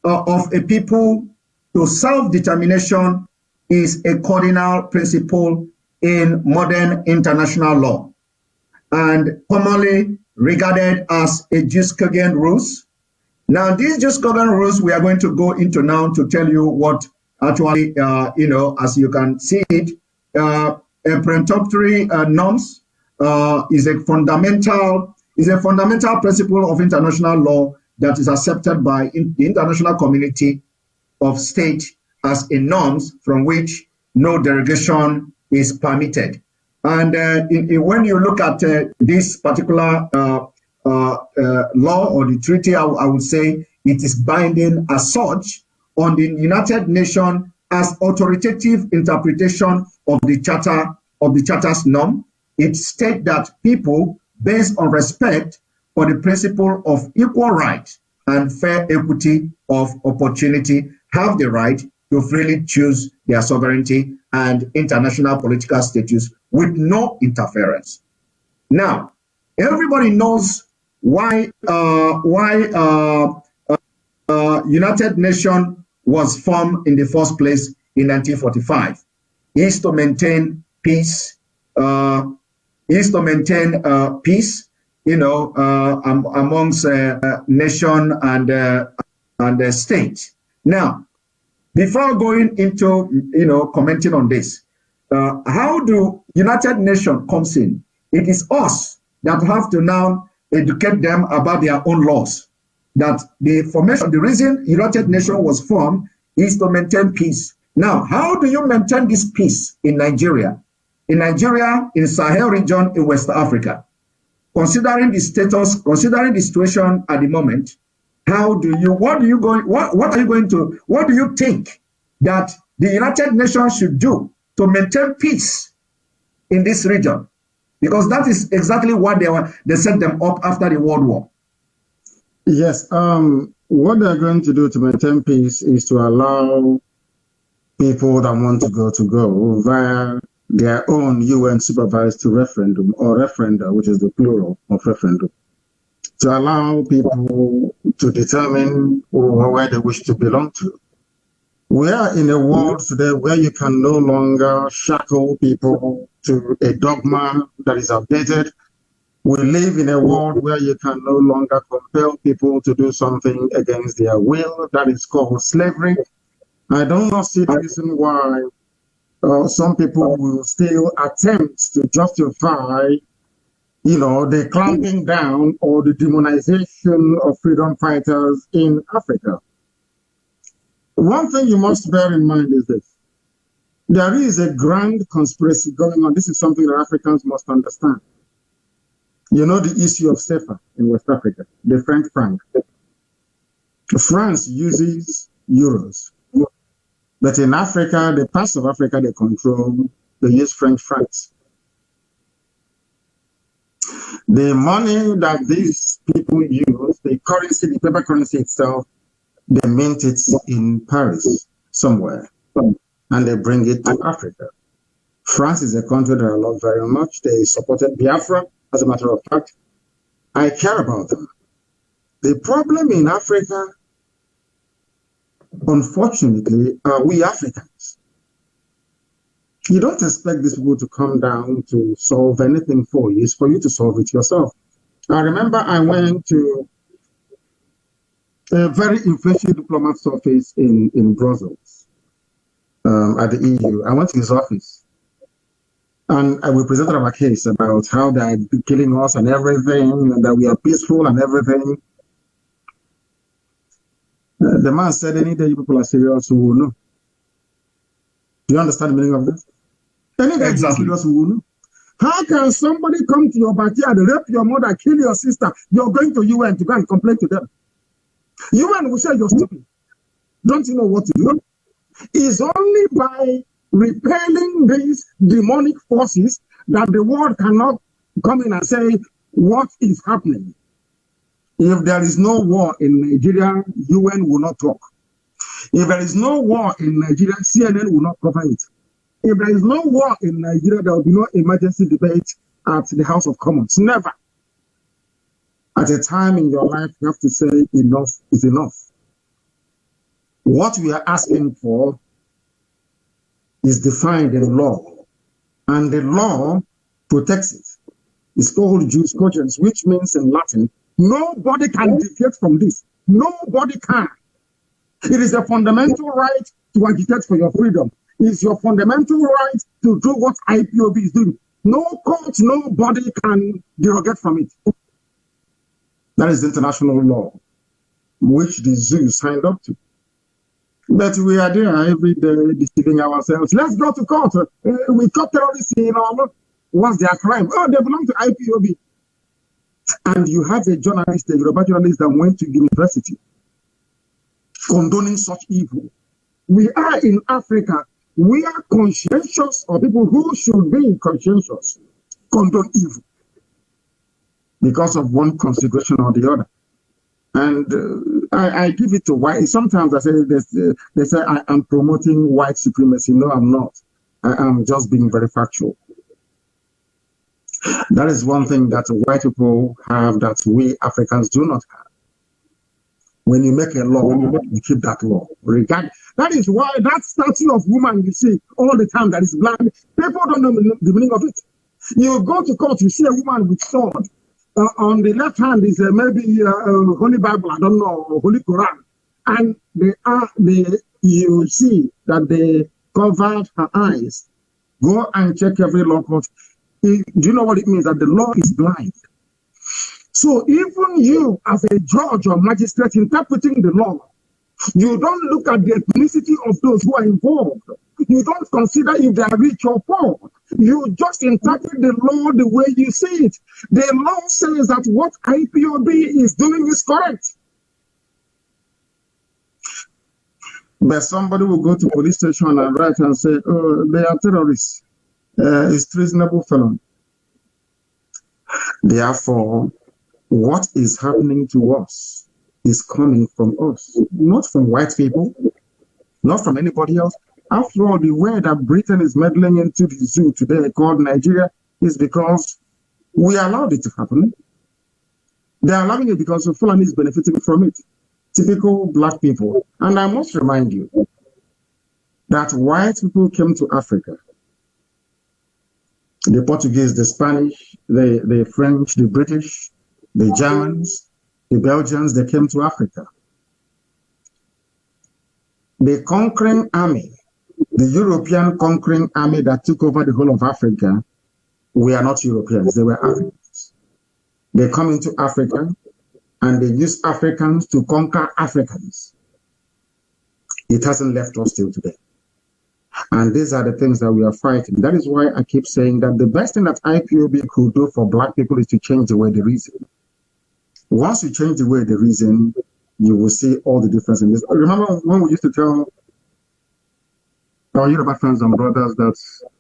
of a people to self-determination is a cardinal principle in modern international law and commonly regarded as a jus cogens rules. Now, these jus cogens rules we are going to go into now to tell you what actually, as you can see it, a peremptory norms is a fundamental principle of international law that is accepted by the international community of states as a norms from which no derogation is permitted. And when you look at this particular law or the treaty, I would say it is binding as such on the United Nations as authoritative interpretation of the Charter's norm. It states that people, based on respect for the principle of equal right and fair equity of opportunity, have the right to freely choose their sovereignty and international political status with no interference. Now, everybody knows why United Nations was formed in the first place in 1945. Is to maintain peace. Peace, amongst nation and state. Now, before going into commenting on this, how do United Nations comes in? It is us that have to now educate them about their own laws. That the reason United Nations was formed is to maintain peace. Now, how do you maintain this peace in Nigeria? In Nigeria, in Sahel region, in West Africa, considering the situation at the moment, what do you think that the United Nations should do to maintain peace in this region? Because that is exactly what they set them up after the World War. Yes, what they're going to do to maintain peace is to allow people that want to go via their own UN supervised referendum or referenda, which is the plural of referendum, to allow people to determine where they wish to belong to. We are in a world today where you can no longer shackle people to a dogma that is outdated. We live in a world where you can no longer compel people to do something against their will. That is called slavery. I do not see the reason why some people will still attempt to justify, the clamping down or the demonization of freedom fighters in Africa. One thing you must bear in mind is this. There is a grand conspiracy going on. This is something that Africans must understand. You know the issue of CFA in West Africa, the French franc. France uses euros. But in Africa, the parts of Africa they control, they use French francs. The money that these people use, the currency, the paper currency itself, they mint it in Paris somewhere, and they bring it to Africa. France is a country that I love very much. They supported Biafra, as a matter of fact. I care about them. The problem in Africa, unfortunately, are we Africans. You don't expect these people to come down to solve anything for you. It's for you to solve it yourself. I remember I went to a very influential diplomat's office in Brussels, at the EU. I went to his office. And we presented our case about how they're killing us and everything, and that we are peaceful and everything. The man said, any day you people are serious, we will know. Do you understand the meaning of this? Any day you are serious, we will know. How can somebody come to your backyard, rape your mother, kill your sister? You're going to UN to go and complain to them. UN will say you're stupid. Don't you know what to do? It's only by repelling these demonic forces that the world cannot come in and say what is happening. If there is no war in Nigeria, UN will not talk. If there is no war in Nigeria, CNN will not cover it. If there is no war in Nigeria, there will be no emergency debate at the House of Commons. Never. At a time in your life, you have to say enough is enough. What we are asking for is defined in law, and the law protects it. It's called jus cogens, which means in Latin, nobody can deviate from this. Nobody can. It is a fundamental right to agitate for your freedom. It's your fundamental right to do what IPOB is doing. No court, nobody can derogate from it. That is international law, which the zoo signed up to. But we are there every day deceiving ourselves. Let's go to court. We caught terrorists in our, what's their crime? Oh, they belong to IPOB. And you have a journalist, a Yoruba journalist that went to university condoning such evil. We are in Africa. We are conscientious, or people who should be conscientious, condone evil because of one consideration or the other. And I give it to white. Sometimes I say they say I am promoting white supremacy. No, I'm not. I am just being very factual. That is one thing that white people have that we Africans do not have. When you make a law, you keep that law. That is why that statue of woman you see all the time that is blind, people don't know the meaning of it. You go to court, you see a woman with sword. On the left hand is maybe Holy Bible, I don't know, or Holy Quran. And you see that they covered her eyes. Go and check every law court. Do you know what it means? That the law is blind. So even you, as a judge or magistrate interpreting the law, you don't look at the ethnicity of those who are involved. You don't consider if they are rich or poor. You just interpret the law the way you see it. The law says that what IPOB is doing is correct. But somebody will go to police station and write and say, oh, they are terrorists. It's treasonable felon. Therefore, what is happening to us is coming from us, not from white people, not from anybody else. After all, the way that Britain is meddling into the zoo today called Nigeria is because we allowed it to happen. They're allowing it because Fulani is benefiting from it. Typical black people. And I must remind you that white people came to Africa. The Portuguese, the Spanish, the French, the British, the Germans, the Belgians, they came to Africa. The conquering army, the European conquering army that took over the whole of Africa, we are not Europeans, they were Africans. They come into Africa and they use Africans to conquer Africans. It hasn't left us till today. And these are the things that we are fighting. That is why I keep saying that the best thing that IPOB could do for black people is to change the way they reason. Once you change the way they reason, you will see all the difference in this. Remember when we used to tell our Yoruba friends and brothers that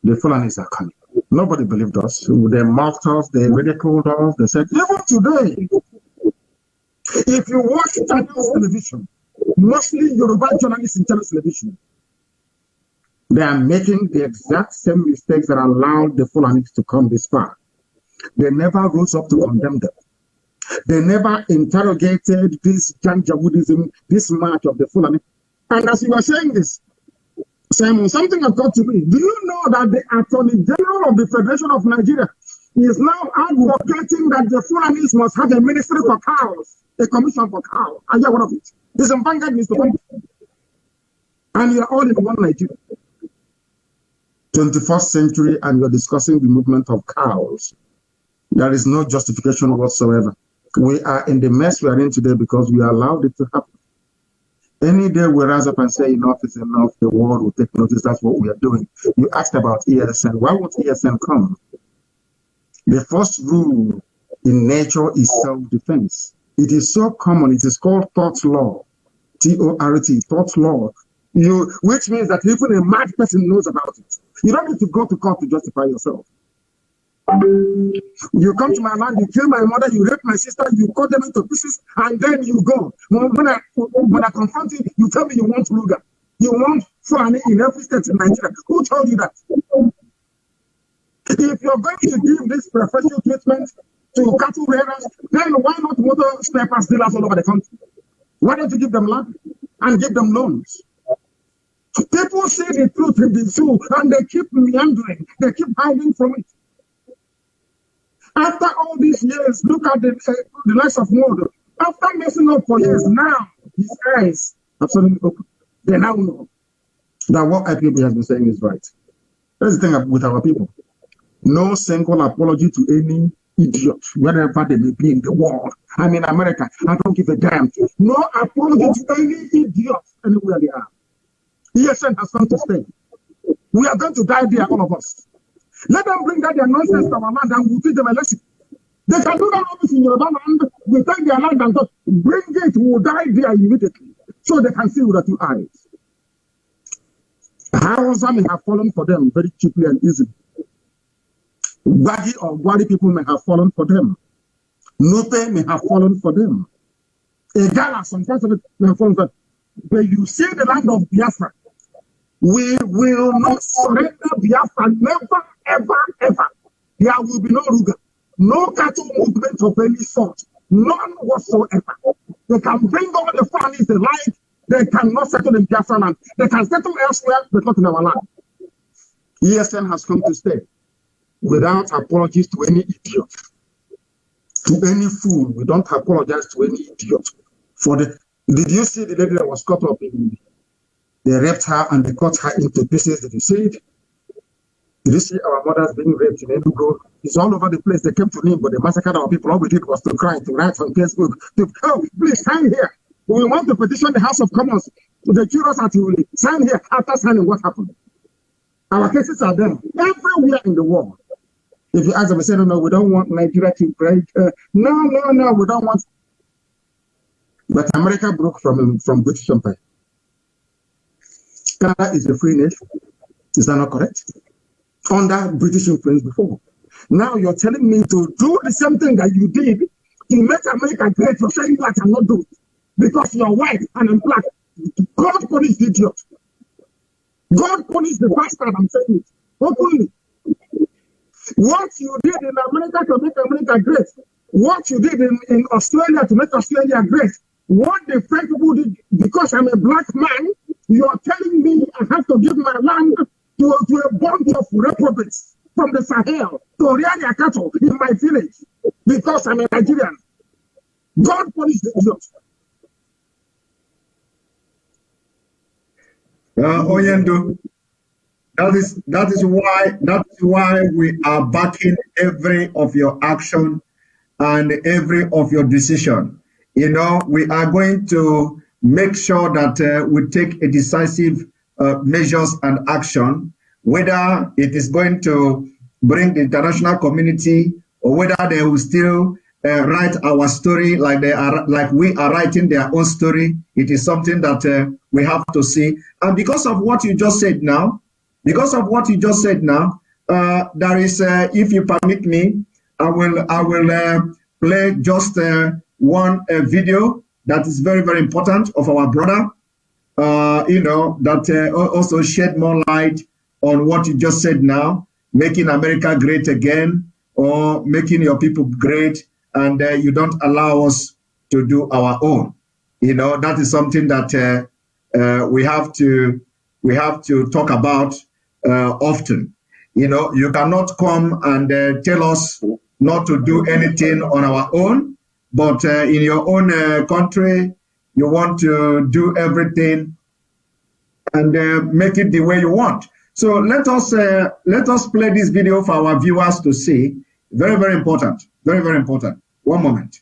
the Fulanis are coming? Nobody believed us. They mocked us, they ridiculed us, they said, even today, if you watch Channels television, mostly Yoruba journalists in Channels television, they are making the exact same mistakes that allowed the Fulanis to come this far. They never rose up to condemn them. They never interrogated this Janjaweedism, this march of the Fulani. And as you were saying this, Simon, something occurred to me. Do you know that the Attorney General of the Federation of Nigeria is now advocating that the Fulanis must have a ministry for cows, a commission for cows? Are you aware of it? It's in Vanguard newspaper. And you are all in one Nigeria. 21st century, and you're discussing the movement of cows. There is no justification whatsoever. We are in the mess we are in today because we allowed it to happen. Any day we rise up and say enough is enough, the world will take notice. That's what we are doing. You asked about ESN. Why won't ESN come? The first rule in nature is self-defense. It is so common. It is called tort law. T-O-R-T, tort law. Which means that even a mad person knows about it. You don't need to go to court to justify yourself. You come to my land, you kill my mother, you rape my sister, you cut them into pieces, and then you go. When I confront you, you tell me you want Ruga. You want Fulani in every state in Nigeria. Who told you that? If you're going to give this preferential treatment to cattle raiders, then why not motor spare parts dealers all over the country? Why don't you give them land and give them loans? People see the truth in the zoo and they keep meandering, they keep hiding from it. After all these years, look at the likes of Modo. After messing up for years, now his eyes absolutely open. They now know that what IPOB has been saying is right. That's the thing with our people. No single apology to any idiot, wherever they may be in the world. I'm in America, I don't give a damn. No apology to any idiot anywhere they are. ESN has come to stay. We are going to die there, all of us. Let them bring that their nonsense to our land and we'll teach them a lesson. They can do that always in Yoruba land. We take their land and bring it, we'll die there immediately. so they can see with their 2 eyes. Hausa may have fallen for them very cheaply and easily. Bagi or Gwari people may have fallen for them. Nupe may have fallen for them. Egala, some parts of it may have fallen for them. But you see the land of Biafra, we will not surrender Biafra, never, ever, ever. There will be no Ruga, no cattle movement of any sort, none whatsoever. They can bring all the families they like, they cannot settle in Biafra land. They can settle elsewhere, but not in our land. ESN has come to stay without apologies to any idiot, to any fool. We don't apologize to any idiot. For the, did you see the lady that was caught up in? They raped her and they cut her into pieces. Did you see it? Did you see our mothers being raped in Enugu? It's all over the place. They came to me, but they massacred our people. All we did was to cry, to write on Facebook, to, oh, please sign here. We want to petition the House of Commons. The curious are to sign here. After signing, what happened? Our cases are there everywhere in the world. If you ask them, they say, no, we don't want Nigeria to break. No, we don't want. But America broke from British Empire. Canada is a free nation. Is that not correct? Under British influence before. Now you're telling me to do the same thing that you did to make America great. You're saying that I cannot do it because you're white and I'm black. God punish the idiot. God punish the bastard. I'm saying it openly. What you did in America to make America great, what you did in Australia to make Australia great, what the French people did, because I'm a black man, you are telling me I have to give my land to a bunch of reprobates from the Sahel to rear their cattle in my village because I'm a Nigerian. God punish the idiot. Oyendo, that is why we are backing every of your action and every of your decision. You know, we are going to make sure that we take a decisive measures and action, whether it is going to bring the international community or whether they will still write our story like we are writing their own story. It is something that we have to see. And because of what you just said now, there is, if you permit me, I will play just one video that is very, very important of our brother, that also shed more light on what you just said now, making America great again, or making your people great, and you don't allow us to do our own. You know, that is something that we have to talk about often. You know, you cannot come and tell us not to do anything on our own, but in your own country, you want to do everything and make it the way you want. So let us play this video for our viewers to see. Very, very important. Very, very important. One moment.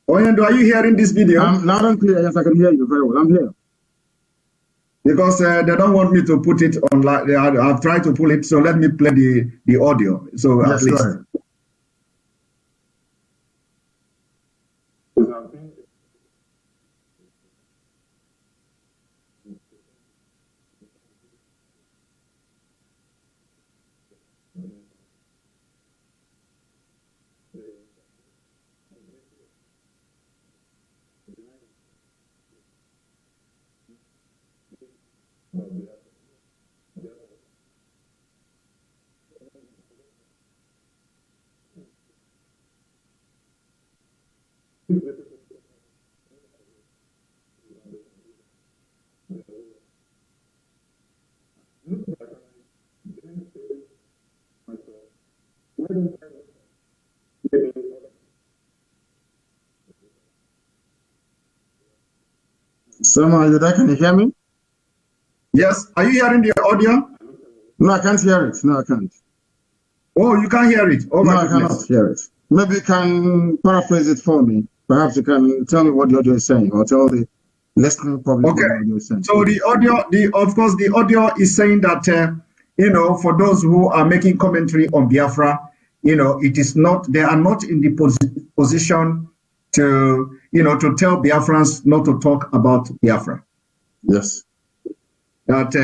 Oyendo, are you hearing this video? I'm loud and clear. Yes, I can hear you very well. I'm here. Because they don't want me to put it on. I've tried to pull it, so let me play the audio. So yes, at least. Right. Selma, are you there? Can you hear me? Yes, are you hearing the audio? No, I can't hear it. No, I can't. Oh, you can't hear it. Oh, no, my I cannot hear it. Maybe you can paraphrase it for me. Perhaps you can tell me what the audio is saying, or tell the listening public what the audio is saying. So the audio, of course, the audio is saying that for those who are making commentary on Biafra, it is not, they are not in the position to to tell Biafrans not to talk about Biafra. Yes. That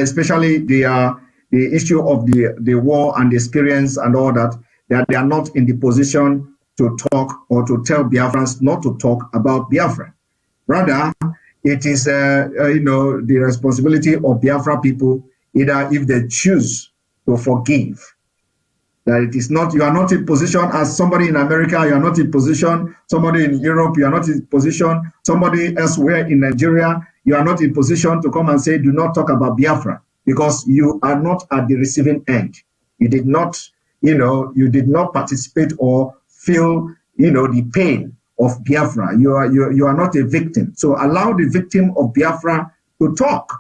especially the issue of the war and the experience and all that they are not in the position to talk or to tell Biafrans not to talk about Biafra. Rather, it is the responsibility of Biafra people, either if they choose to forgive. That it is not, you are not in position as somebody in America, you are not in position, somebody in Europe, you are not in position, somebody elsewhere in Nigeria, you are not in position to come and say, do not talk about Biafra, because you are not at the receiving end. You did not, you did not participate or feel, the pain of Biafra. You are not a victim. So allow the victim of Biafra to talk.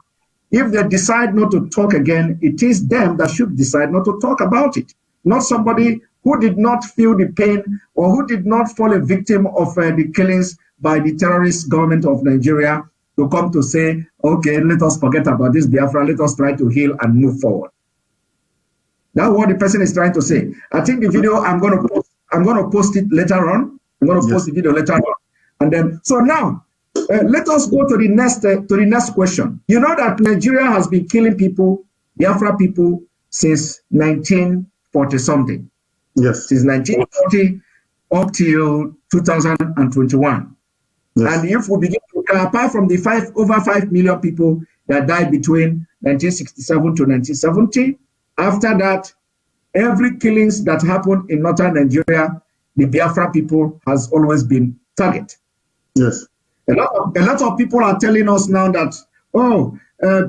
If they decide not to talk again, it is them that should decide not to talk about it. Not somebody who did not feel the pain or who did not fall a victim of the killings by the terrorist government of Nigeria to come to say, okay, let us forget about this Biafra, let us try to heal and move forward. That's what the person is trying to say. I think the video, I'm going to post it later on. I'm going to post the video later on. And then, so now, let us go to the next question. You know that Nigeria has been killing people, Biafra people, since 1940 something. Yes. Since 1940 up till 2021. Yes. And if we begin to count, apart from the over 5 million people that died between 1967 to 1970, after that, every killings that happened in northern Nigeria, the Biafra people has always been target. Yes. A lot of people are telling us now that,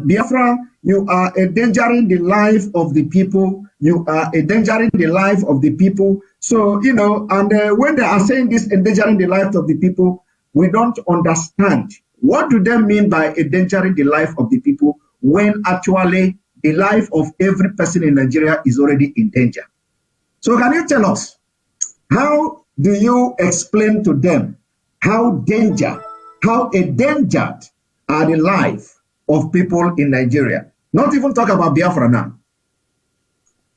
Biafra, you are endangering the life of the people. You are endangering the life of the people. So, and when they are saying this, endangering the life of the people, we don't understand. What do they mean by endangering the life of the people when actually the life of every person in Nigeria is already in danger? So can you tell us, how do you explain to them how endangered are the life of people in Nigeria? Not even talk about Biafra now.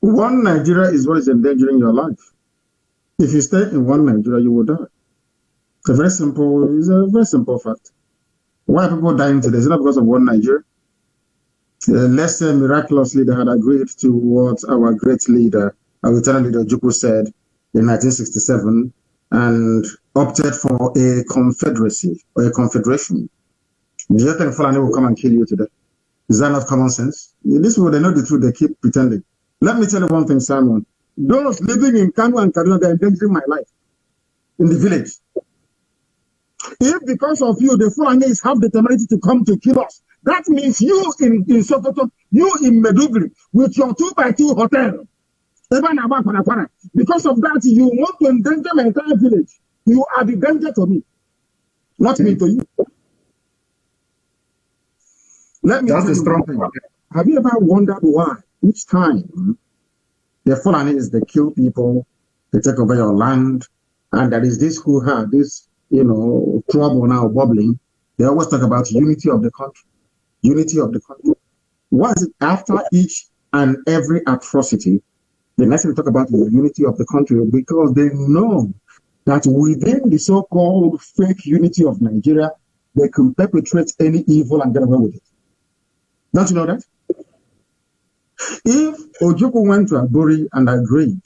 One Nigeria is what is endangering your life. If you stay in one Nigeria, you will die. It's a very simple fact. Why are people dying today? It's not because of one Nigeria. Let's say miraculously they had agreed to what our great leader, our eternal leader Ojukwu said in 1967 and opted for a confederacy or a confederation. Do you think Fulani will come and kill you today? Is that not common sense? These people, they know the truth, they keep pretending. Let me tell you one thing, Simon. Those living in KANU and Kaduna, they're endangering my life in the village. If because of you, the Fulanis have the temerity to come to kill us, that means you in Sokoto, you in Meduguri, with your 2x2 hotel, because of that, you want to endanger my entire village. You are the danger to me, not me to you. Let me tell you one thing. Have you ever wondered why each time the Fulanis, they kill people, they take over your land, and there is this who had this, trouble now bubbling, they always talk about unity of the country. Unity of the country. Why is it after each and every atrocity, the next thing they talk about the unity of the country? Because they know that within the so-called fake unity of Nigeria, they can perpetrate any evil and get away with it. Don't you know that? If Ojukwu went to Aburi and agreed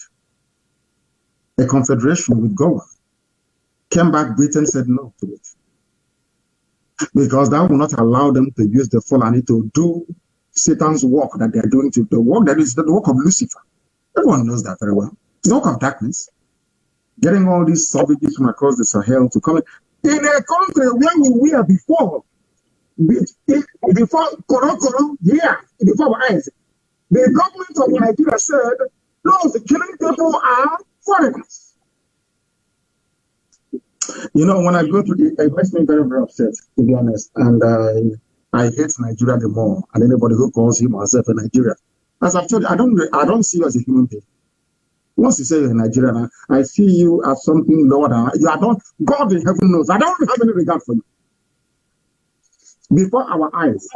a confederation with Goa, came back, Britain said no to it. Because that will not allow them to use the Fulani to do Satan's work that they are doing, to the work that is the work of Lucifer. Everyone knows that very well. It's the work of darkness. Getting all these savages from across the Sahel to come in a country where we were before Koro, before our eyes. The government of Nigeria said, those killing people are foreigners. When I go to it makes me very, very upset, to be honest. And I hate Nigeria the more, and anybody who calls him or herself a Nigerian. As I've told you, I don't see you as a human being. Once you say you're a Nigerian, I see you as something lower than you are not. God in heaven knows. I don't have any regard for you. Before our eyes,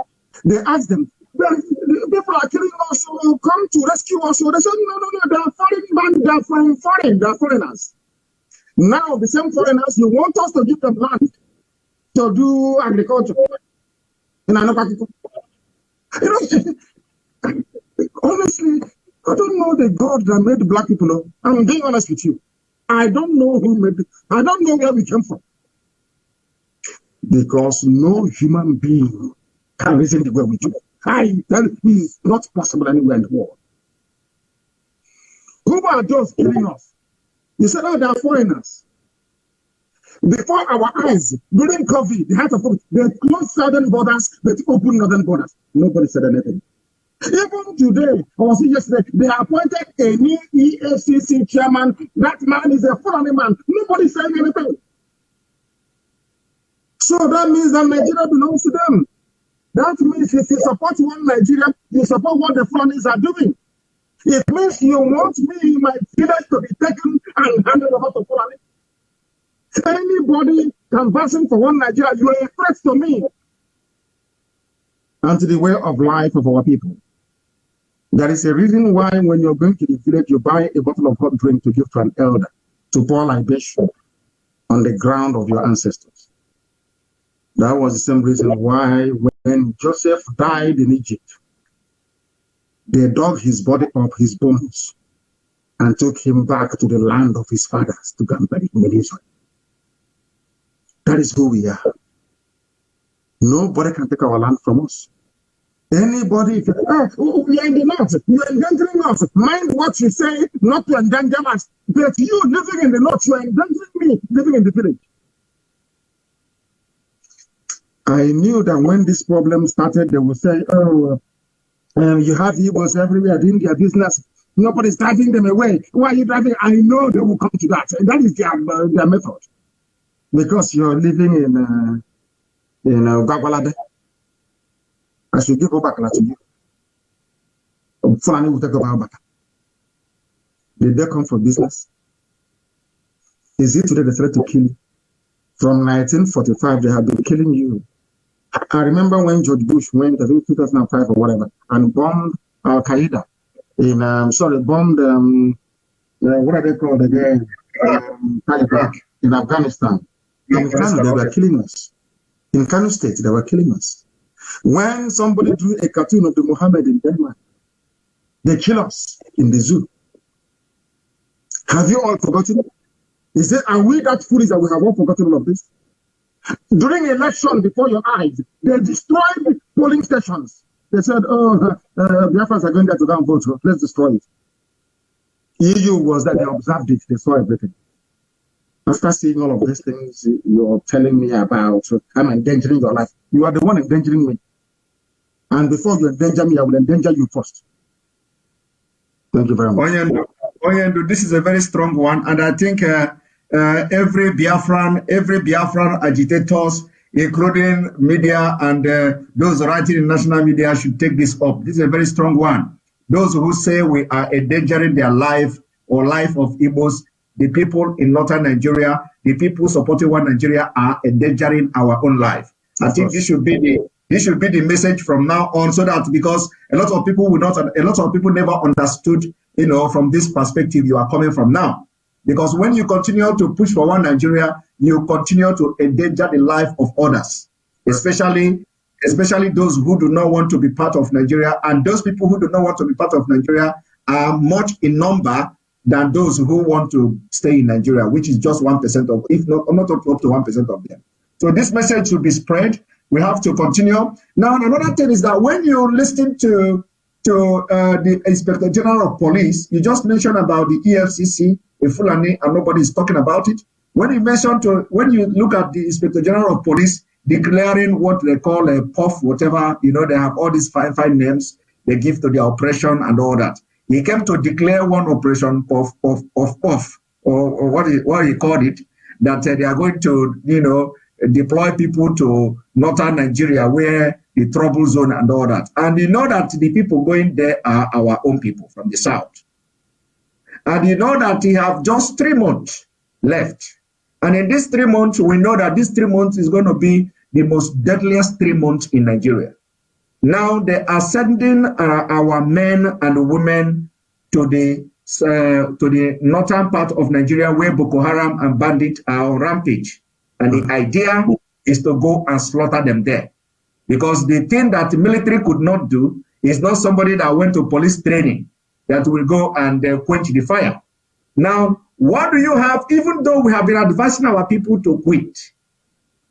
they asked them, people are killing us, so come to rescue us. So they said, no, they are foreign, they are from foreign, they are foreigners. Now, the same foreigners, you want us to give them land to do agriculture. In another, honestly, I don't know the God that made black people. I'm being honest with you. I don't know who made it. I don't know where we came from. Because no human being can reason the way we do. I tell you, it's not possible anywhere in the world. Who are those killing us? You said, oh, they are foreigners. Before our eyes, during COVID, the height of COVID, they closed southern borders, but opened northern borders. Nobody said anything. Even today, I was yesterday, they appointed a new EFCC chairman. That man is a foreign man. Nobody said anything. So that means that Nigeria belongs to them. That means if you support one Nigeria, you support what the foreigners are doing. It means you want me, my village, to be taken and handed over to foreigners. Anybody canvassing for one Nigeria, you are a threat to me and to the way of life of our people. There is a reason why when you're going to the village, you buy a bottle of hot drink to give to an elder, to pour libation on the ground of your ancestors. That was the same reason why when Joseph died in Egypt, they dug his body up, his bones, and took him back to the land of his fathers to go and bury him in Israel. That is who we are. Nobody can take our land from us. Anybody, we are in the north, you are endangering us. Mind what you say, not to endanger us. But you living in the north, you are endangering me living in the village. I knew that when this problem started, they would say, oh, you have Igbos everywhere doing their business. Nobody's driving them away. Why are you driving? I know they will come to that. That is their method. Because you're living in Gwagwalada. I should give over to you. Fulani will take over back. Did they come for business? Is it today they threat to kill you? From 1945, they have been killing you. I remember when George Bush went, I think 2005 or whatever, and bombed Al Qaeda bombed what are they called again? Taliban in Afghanistan. In Kanu, they were killing us. In Kanu State, they were killing us. When somebody drew a cartoon of the Muhammad in Denmark, they kill us in the zoo. Have you all forgotten? Are we that foolish that we have all forgotten all of this? During election before your eyes, they destroyed polling stations. They said, oh, Biafrans are going there to go and vote. Let's destroy it. EU was that they observed it. They saw everything. After seeing all of these things you're telling me about, I'm endangering your life. You are the one endangering me. And before you endanger me, I will endanger you first. Thank you very much. Oyendo, this is a very strong one. And I think every Biafran agitators, including media and those writing in national media, should take this up. This is a very strong one. Those who say we are endangering their life or life of Igbos, the people in northern Nigeria, the people supporting one Nigeria are endangering our own life. I think this should be the message from now on, so that because a lot of people never understood, from this perspective you are coming from now. Because when you continue to push for one Nigeria, you continue to endanger the life of others, especially those who do not want to be part of Nigeria. And those people who do not want to be part of Nigeria are much in number than those who want to stay in Nigeria, which is just 1% of, if not up to 1% of them. So this message should be spread. We have to continue. Now, another thing is that when you listen to the Inspector General of Police, you just mentioned about the EFCC, the Fulani, and nobody is talking about it. When you look at the Inspector General of Police declaring what they call a POF, whatever, they have all these fine names they give to their operation and all that. He came to declare one operation of POF, or what he called it, that they are going to, deploy people to northern Nigeria where the trouble zone and all that. And you know that the people going there are our own people from the south. And you know that we have just 3 months left. And in these 3 months, we know that this 3 months is going to be the most deadliest 3 months in Nigeria. Now they are sending our men and women to the northern part of Nigeria where Boko Haram and bandits are on rampage. And the idea is to go and slaughter them there. Because the thing that the military could not do is not somebody that went to police training that will go and quench the fire. Now, what do you have, even though we have been advising our people to quit?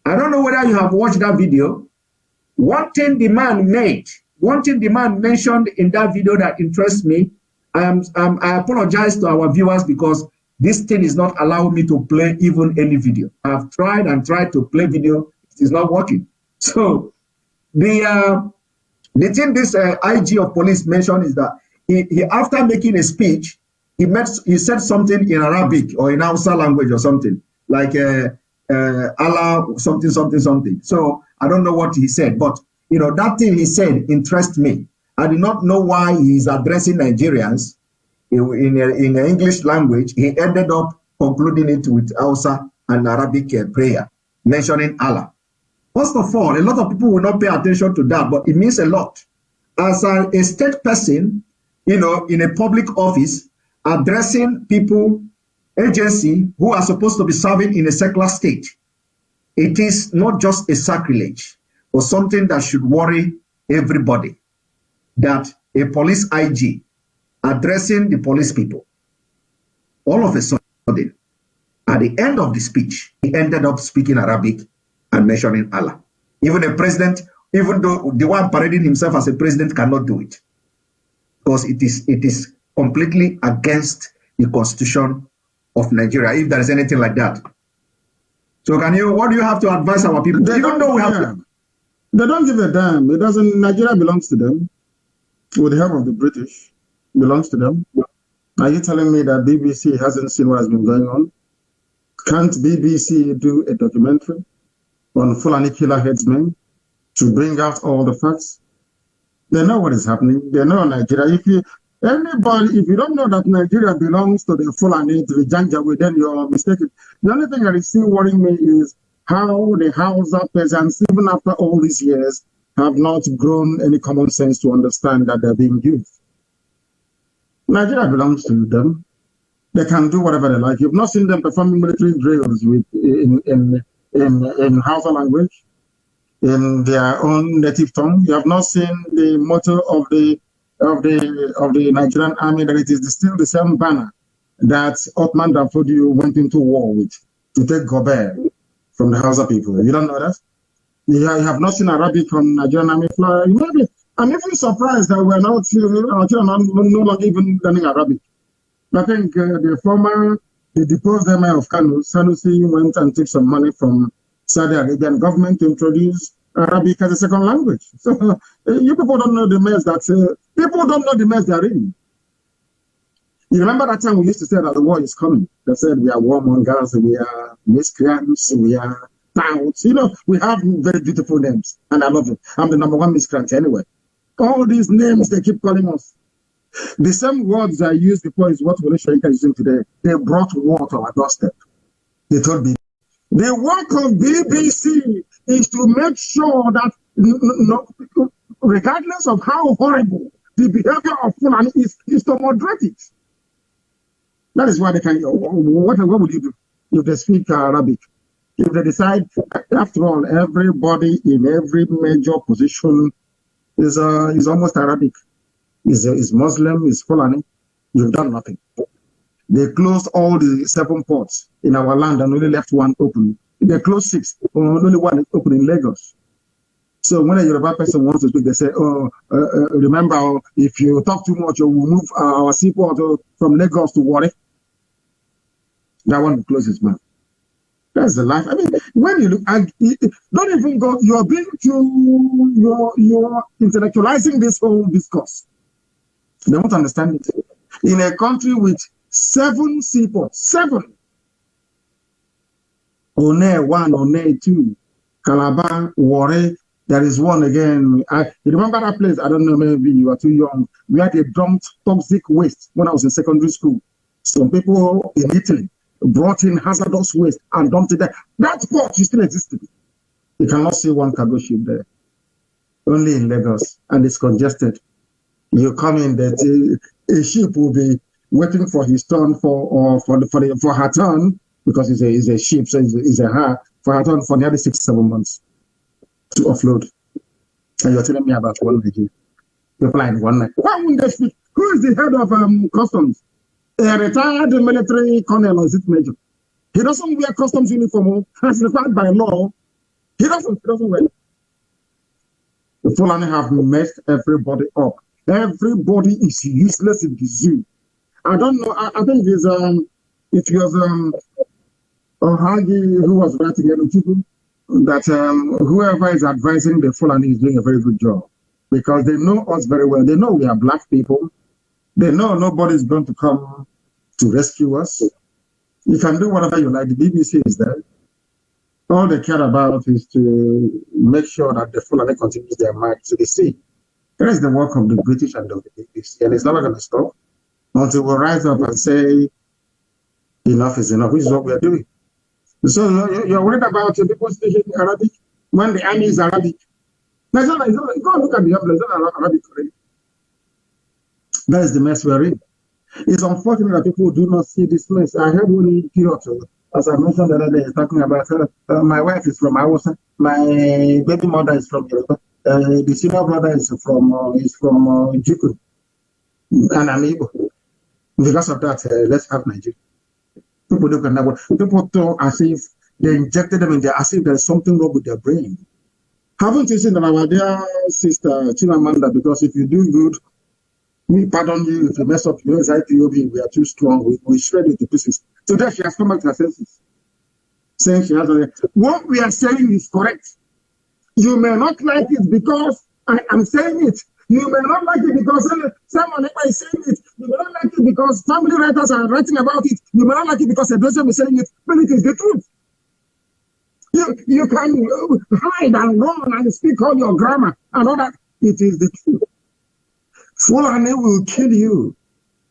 I don't know whether you have watched that video. One thing the man mentioned in that video that interests me, I apologize to our viewers because this thing is not allowing me to play even any video. I've tried and tried to play video. It is not working. So the thing this IG of police mentioned is that he after making a speech, he said something in Arabic or in Hausa language or something like Allah something. So I don't know what he said, but you know that thing he said interests me. I do not know why he's addressing Nigerians in English language. He ended up concluding it with Hausa and Arabic prayer, mentioning Allah. First of all, a lot of people will not pay attention to that, but it means a lot. As a state person, you know, in a public office, addressing people, agency who are supposed to be serving in a secular state, it is not just a sacrilege or something that should worry everybody that a police IG addressing the police people, all of a sudden, at the end of the speech, he ended up speaking Arabic and mentioning Allah. Even a president, even though the one parading himself as a president cannot do it, because it is completely against the constitution of Nigeria, if there is anything like that. So what do you have to advise our people? Even though we have to, they don't give a damn. It doesn't. Nigeria belongs to them, with the help of the British. Belongs to them. Are you telling me that BBC hasn't seen what has been going on? Can't BBC do a documentary on Fulani killer headsmen to bring out all the facts? They know what is happening. They know Nigeria. If you don't know that Nigeria belongs to the Fulani, to the Janjaweed, then you are mistaken. The only thing that is still worrying me is how the Hausa peasants, even after all these years, have not grown any common sense to understand that they're being used. Nigeria belongs to them. They can do whatever they like. You've not seen them performing military drills in Hausa language, in their own native tongue. You have not seen the motto of the Nigerian army, that it is still the same banner that Ottoman Danfodio went into war with to take Gobert from the Hausa people. You don't know that? You have not seen Arabic on Nigerian army flag. Maybe I'm even surprised that we're not no longer even learning Arabic. I think the deposed emir of KANU, Sanusi, went and took some money from Saudi Arabian government to introduce Arabic as a second language. So you people don't know the mess people don't know the mess they're in. You remember that time we used to say that the war is coming? They said we are warmongers, we are miscreants, we are touts. You know, we have very beautiful names, and I love it. I'm the #1 miscreant anyway. All these names they keep calling us. The same words I used before is what Wole Soyinka is using today. They brought war to our doorstep. They told me. The work of BBC is to make sure that, regardless of how horrible the behavior of Fulani is to moderate it. That is why they can. What would you do if they speak Arabic? If they decide, after all, everybody in every major position is almost Arabic. Is Muslim, is Fulani. You've done nothing. They closed all the 7 ports in our land and only left 1 open. They closed 6, only 1 is open in Lagos. So when a Yoruba person wants to speak, they say, remember, if you talk too much, we'll move our seaport from Lagos to Warri. That one will close his mouth. That's the life. I mean, when you look, don't even go, you're being you're intellectualizing this whole discourse. They won't understand it. In a country with 7 seaports, 7. One, 2, Calabar, Warri, There is one again. You remember that place? I don't know, maybe you are too young. We had a dumped toxic waste when I was in secondary school. Some people in Italy brought in hazardous waste and dumped it there. That port is still existing. You cannot see one cargo ship there. Only in Lagos, and it's congested. You come in there, a ship will be waiting for his turn for her turn, because it's a ship, so it's a her, for her turn for nearly 6-7 months to offload. And you're telling me about one Nigeria. People like one night. Why wouldn't they speak? Who is the head of customs? A retired military colonel or is it major? He doesn't wear customs uniform as required by law. He doesn't wear it. The Fulani have messed everybody up. Everybody is useless in the zoo. I don't know. I think it was Ohagi who was writing it, that whoever is advising the Fulani is doing a very good job, because they know us very well. They know we are black people. They know nobody is going to come to rescue us. You can do whatever you like. The BBC is there. All they care about is to make sure that the Fulani continues their march to the sea. That is the work of the British and the BBC, and it's never going to stop until we rise up and say, enough is enough, which is what we are doing. So you're worried about people speaking Arabic when the army is Arabic. Go and look at the emblem, it's not Arabic already. That is the mess we're in. It's unfortunate that people do not see this place. I heard one idiot, as I mentioned the other day, talking about my wife is from Hausa, my baby mother is from Yoruba, the senior brother is from Juku, and I'm Igbo. Because of that, let's have Nigeria. People talk as if they injected them in there, as if there's something wrong with their brain. Haven't you seen that our dear sister Chimamanda? Because if you do good, we pardon you. If you mess up, you know, as IPOB, we are too strong. We shred it to pieces. Today she has come back to her senses, saying she has what we are saying is correct. You may not like it because I am saying it. You may not like it because someone is saying it. You may not like it because family writers are writing about it. You may not like it because a person is saying it, but it is the truth. You can hide and run and speak all your grammar and all that. It is the truth. Fulani will kill you.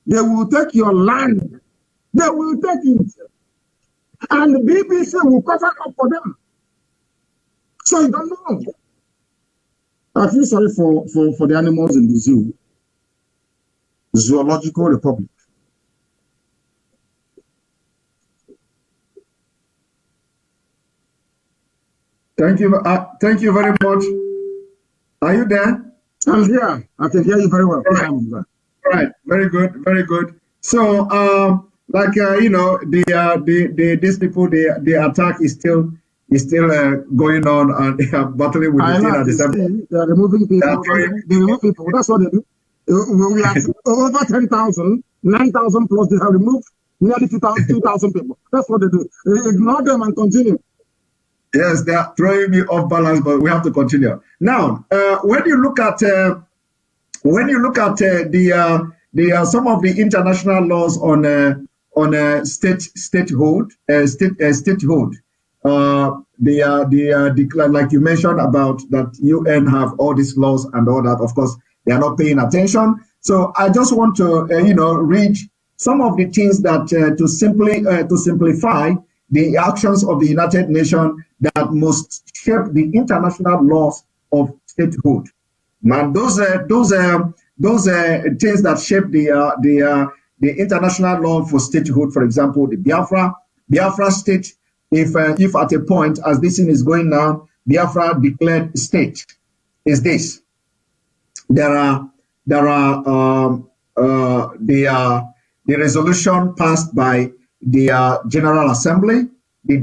They will take your land. They will take it. And the BBC will cover up for them. So you don't know. I feel sorry for the animals in the zoo. Zoological Republic. Thank you very much. Are you there? I'm here. I can hear you very well. All right. Very good. Very good. So, you know, these people, the attack is still going on, and they are battling with the thing at the same time. They are removing people. They remove people. That's what they do. We have over 10,000, 9,000 plus. They have removed nearly 2,000 people. That's what they do. Ignore them and continue. Yes, they are throwing me off balance, but we have to continue. Now, when you look at some of the international laws on statehood, they are declared, like you mentioned about that UN have all these laws and all that. Of course, they are not paying attention. So I just want to read some of the things that to simplify the actions of the United Nations that must shape the international laws of statehood. And those things that shape the international law for statehood, for example, the Biafra state. If at a point, as this thing is going now, Biafra declared state, is this: the resolution passed by the General Assembly, the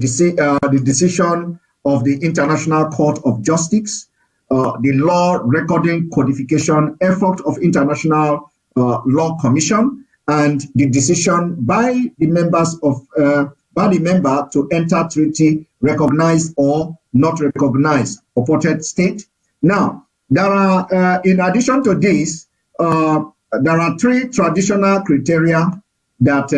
decision of the International Court of Justice, the law recording codification effort of International Law Commission, and the decision by the member to enter treaty, recognize or not recognize purported state. Now, there are, in addition to this, there are 3 traditional criteria that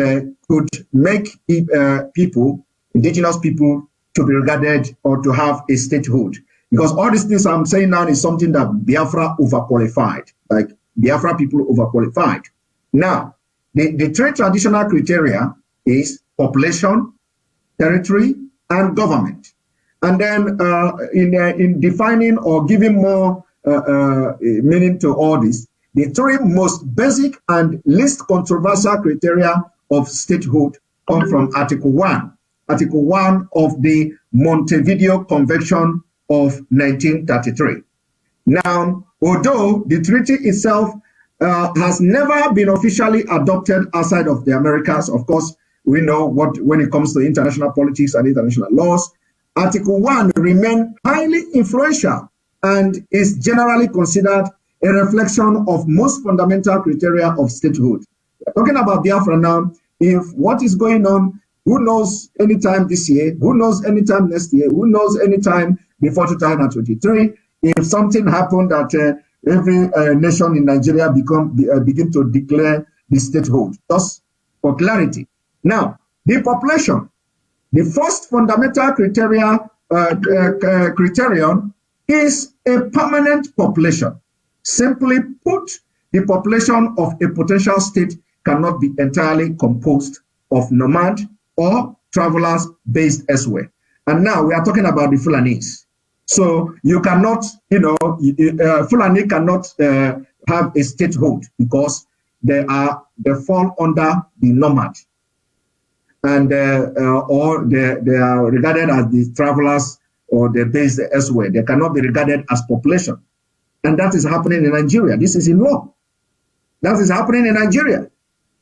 could make indigenous people, to be regarded or to have a statehood. Because all these things I'm saying now is something that Biafra overqualified, like Biafra people overqualified. Now, the three traditional criteria is population, territory, and government. And then in defining or giving more meaning to all this, the three most basic and least controversial criteria of statehood come from Article 1. Article 1 of the Montevideo Convention of 1933. Now, although the treaty itself has never been officially adopted outside of the Americas, of course, we know what when it comes to international politics and international laws, Article 1 remains highly influential and is generally considered a reflection of most fundamental criteria of statehood. We're talking about Biafra now. If what is going on, who knows anytime this year, who knows anytime next year, who knows anytime before 2023, if something happened that every nation in Nigeria begin to declare the statehood. Just for clarity. Now, the population. The first fundamental criterion is a permanent population. Simply put, the population of a potential state cannot be entirely composed of nomad or travelers based elsewhere. And now we are talking about the Fulanese. So you cannot, Fulani cannot have a statehood because they fall under the nomad. And or they are regarded as the travelers or they're based elsewhere. They cannot be regarded as population. And that is happening in Nigeria. This is in law. That is happening in Nigeria.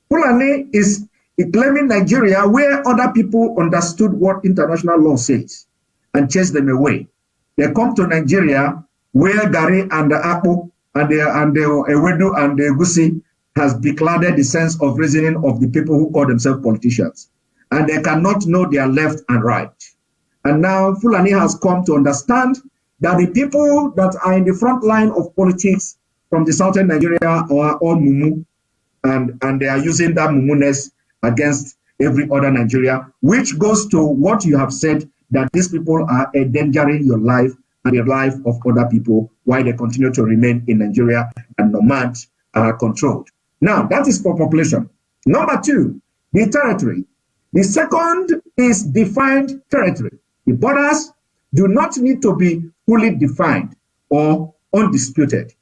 Fulani is claiming Nigeria where other people understood what international law says and chased them away. They come to Nigeria where Gari and the Akpu and the Ewedu and the Gusi has declared the sense of reasoning of the people who call themselves politicians. And they cannot know their left and right. And now Fulani has come to understand that the people that are in the front line of politics from the southern Nigeria are all Mumu, and they are using that Mumuness against every other Nigeria, which goes to what you have said, that these people are endangering your life and the life of other people while they continue to remain in Nigeria and nomads are controlled. Now, that is for population. Number two, the territory. The second is defined territory. The borders do not need to be fully defined or undisputed.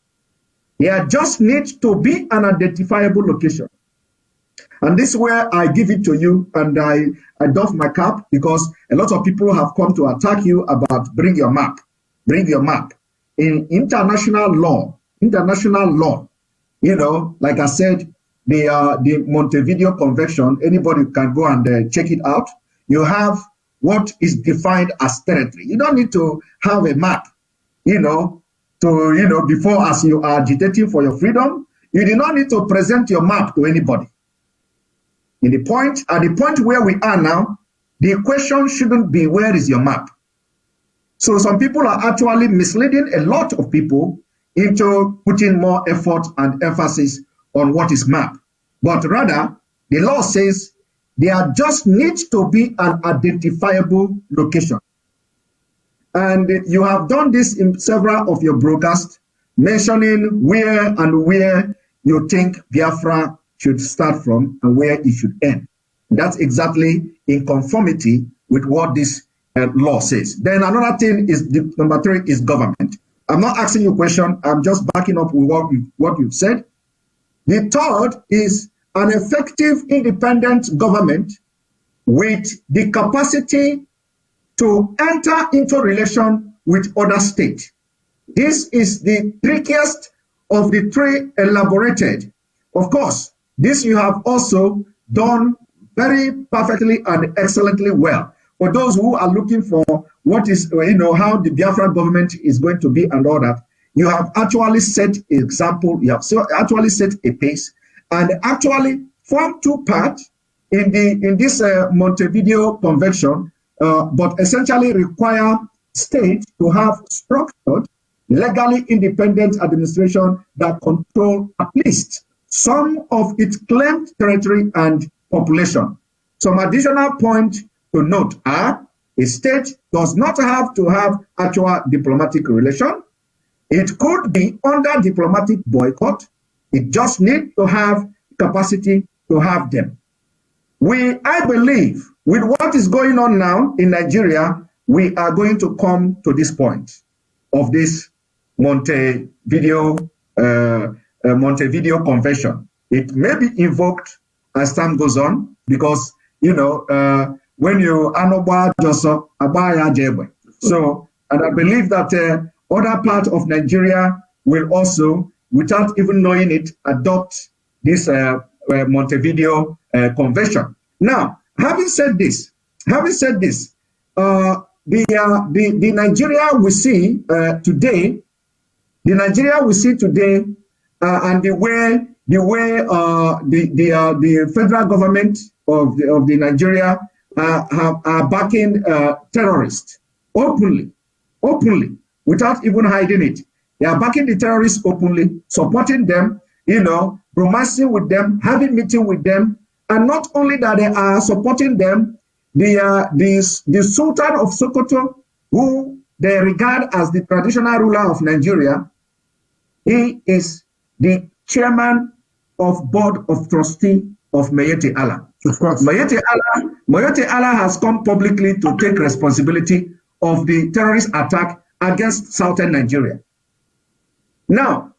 They just need to be an identifiable location. And this is where I give it to you and I doff my cap, because a lot of people have come to attack you about bring your map. Bring your map. In international law, like I said, the Montevideo Convention, anybody can go and check it out. You have what is defined as territory. You don't need to have a map, before as you are agitating for your freedom. You do not need to present your map to anybody. At the point where we are now, the question shouldn't be where is your map. So some people are actually misleading a lot of people into putting more effort and emphasis on what is map. But rather, the law says there just needs to be an identifiable location. And you have done this in several of your broadcasts, mentioning where you think Biafra should start from and where it should end. That's exactly in conformity with what this law says. Then another thing is, number three is government. I'm not asking you a question. I'm just backing up with what you've said. The third is an effective independent government with the capacity to enter into relation with other states. This is the trickiest of the three elaborated. Of course, this you have also done very perfectly and excellently well. For those who are looking for what is, how the Biafra government is going to be and all that, you have actually set an example, you have actually set a pace, and actually form two parts in this Montevideo Convention, but essentially require states to have structured, legally independent administration that control at least some of its claimed territory and population. Some additional points to note are A state does not have to have actual diplomatic relation. It could be under diplomatic boycott. It just needs to have capacity to have them. I believe, with what is going on now in Nigeria, we are going to come to this point of this Montevideo Convention. It may be invoked as time goes on because, you know, when you anoba joso abaya jebe. So, and I believe that other parts of Nigeria will also, without even knowing it, adopt this Montevideo Convention. Now, having said this, the Nigeria we see today, and the way the federal government of the Nigeria are backing terrorists openly, without even hiding it. They are backing the terrorists openly, supporting them, you know, romancing with them, having meeting with them, and not only that, they are supporting them. The Sultan of Sokoto, who they regard as the traditional ruler of Nigeria, he is the chairman of board of trustee of Mayete Allah. Of course. Mayete Allah has come publicly to take responsibility of the terrorist attack against southern Nigeria. Now,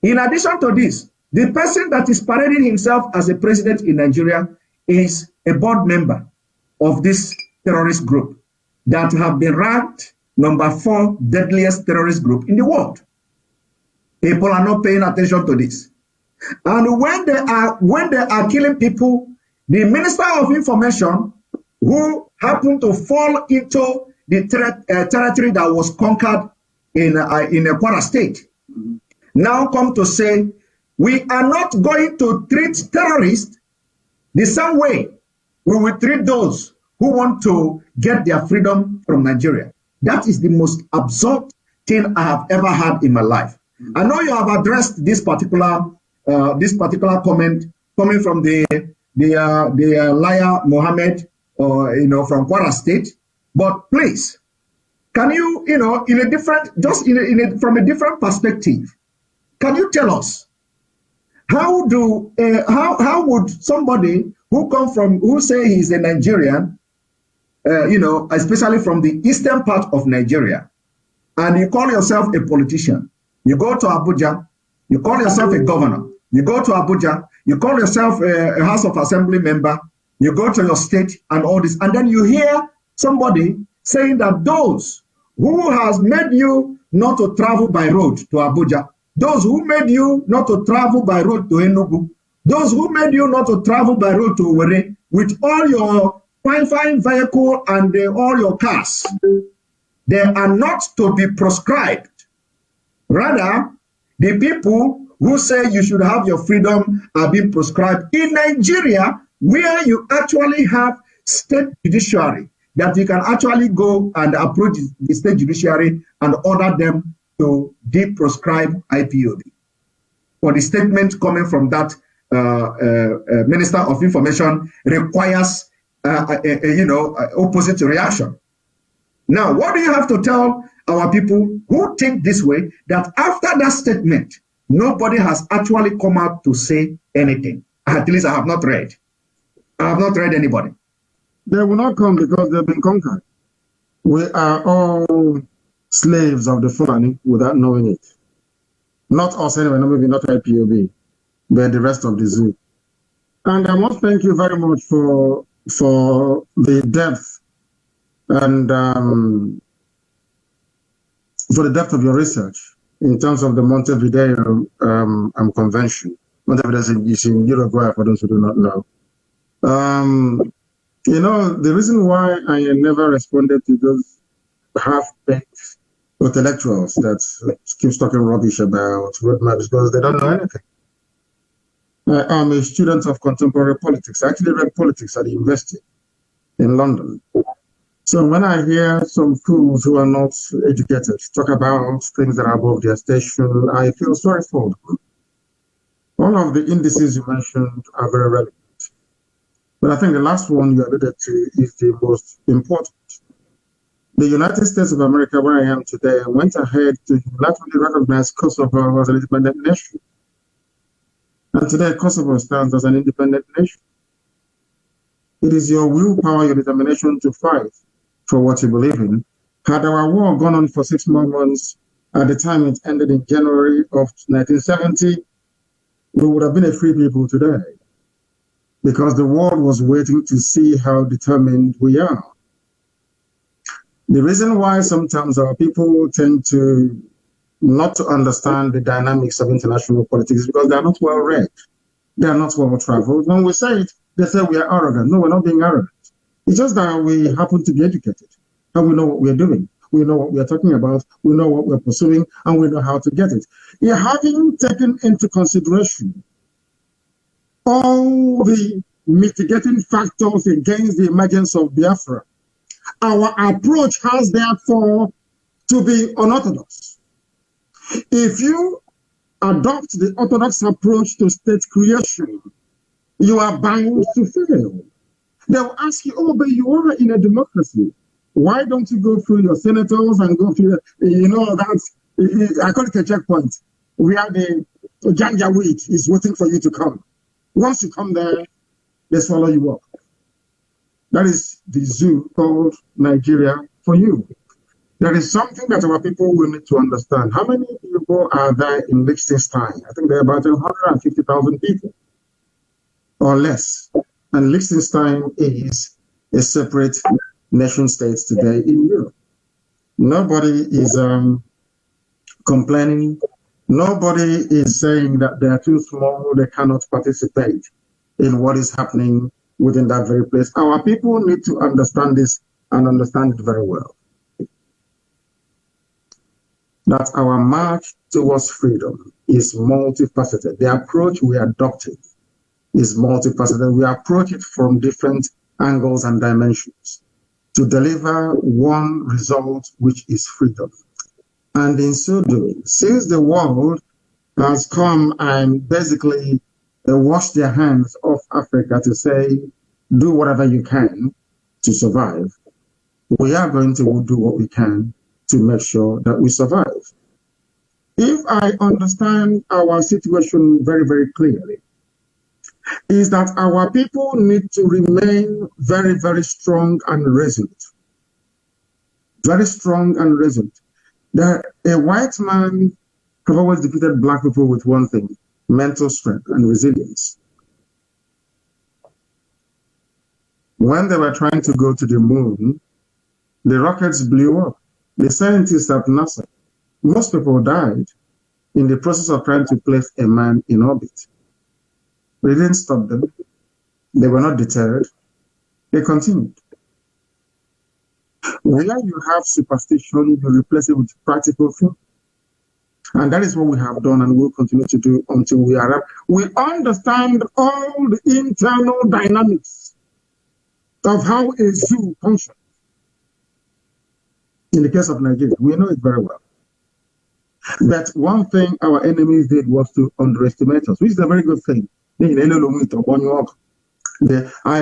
in addition to this, the person that is parading himself as a president in Nigeria is a board member of this terrorist group that have been ranked number 4 deadliest terrorist group in the world. People are not paying attention to this. And when they are killing people, the Minister of Information, who happened to fall into the territory that was conquered in a Kwara state, now come to say, we are not going to treat terrorists the same way we will treat those who want to get their freedom from Nigeria. That is the most absurd thing I have ever had in my life. I know you have addressed this particular comment coming from the liar Mohammed, you know, from Kwara State. But please, can you, you know, in a different, just from a different perspective, can you tell us how would somebody who say he's a Nigerian, you know, especially from the eastern part of Nigeria, and you call yourself a politician, you go to Abuja, you call yourself a governor, you go to Abuja, you call yourself a House of Assembly member, you go to your state and all this, and then you hear somebody saying that those who has made you not to travel by road to Abuja, those who made you not to travel by road to Enugu, those who made you not to travel by road to Owerri, with all your fine vehicle and all your cars, they are not to be proscribed. Rather, the people who say you should have your freedom are being proscribed. In Nigeria, where you actually have state judiciary, that you can actually go and approach the state judiciary and order them to de-proscribe IPOB. For the statement coming from that Minister of Information requires, opposite reaction. Now, what do you have to tell our people who think this way, that after that statement, nobody has actually come out to say anything? At least I have not read. I have not read anybody. They will not come because they've been conquered. We are all slaves of the Fulani without knowing it. Not us anyway, maybe not IPOB, but the rest of the zoo. And I must thank you very much for the depth and for the depth of your research in terms of the Montevideo Convention. Montevideo is in Uruguay, for those who do not know. The reason why I never responded to those half-baked intellectuals that keeps talking rubbish about roadmaps is because they don't know anything. I am a student of contemporary politics. I actually read politics at the university in London. So when I hear some fools who are not educated talk about things that are above their station, I feel sorry for them. All of the indices you mentioned are very relevant. But I think the last one you alluded to is the most important. The United States of America, where I am today, went ahead to unilaterally recognize Kosovo as an independent nation. And today, Kosovo stands as an independent nation. It is your willpower, your determination to fight for what you believe in. Had our war gone on for 6 more months, at the time it ended in January of 1970, we would have been a free people today, because the world was waiting to see how determined we are. The reason why sometimes our people tend to not to understand the dynamics of international politics is because they are not well read. They are not well traveled. When we say it, they say we are arrogant. No, we're not being arrogant. It's just that we happen to be educated and we know what we're doing. We know what we're talking about. We know what we're pursuing, and we know how to get it. Having taken into consideration all the mitigating factors against the emergence of Biafra, our approach has therefore to be unorthodox. If you adopt the orthodox approach to state creation, you are bound to fail. They'll ask you, oh, but you are in a democracy. Why don't you go through your senators and go through, that's, I call it a checkpoint, where the Janja wheat is waiting for you to come. Once you come there, they swallow you up. That is the zoo called Nigeria for you. There is something that our people will need to understand. How many people are there in Liechtenstein? I think there are about 150,000 people or less. And Liechtenstein is a separate nation state today in Europe. Nobody is complaining. Nobody is saying that they are too small, they cannot participate in what is happening within that very place. Our people need to understand this and understand it very well. That our march towards freedom is multifaceted. The approach we are adopting is multifaceted. We approach it from different angles and dimensions to deliver one result, which is freedom. And in so doing, since the world has come and basically washed their hands off Africa to say, do whatever you can to survive, we are going to do what we can to make sure that we survive. If I understand our situation very, very clearly, is that our people need to remain very, very strong and resolute. Very strong and resolute. A white man have always defeated black people with one thing: mental strength and resilience. When they were trying to go to the moon, the rockets blew up. The scientists at NASA, most people died in the process of trying to place a man in orbit. We didn't stop them. They were not deterred. They continued. Where you have superstition, you replace it with practical faith. And that is what we have done and will continue to do until we arrive. We understand all the internal dynamics of how a zoo functions. In the case of Nigeria, we know it very well. But one thing our enemies did was to underestimate us, which is a very good thing. I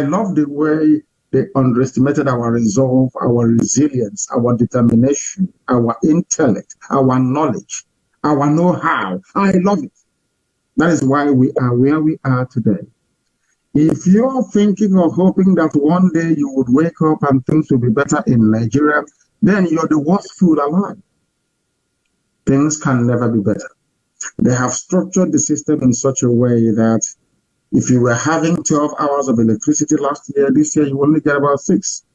love the way they underestimated our resolve, our resilience, our determination, our intellect, our knowledge, our know-how. I love it. That is why we are where we are today. If you're thinking or hoping that one day you would wake up and things will be better in Nigeria, then you're the worst fool alive. Things can never be better. They have structured the system in such a way that if you were having 12 hours of electricity last year, this year you only get about 6.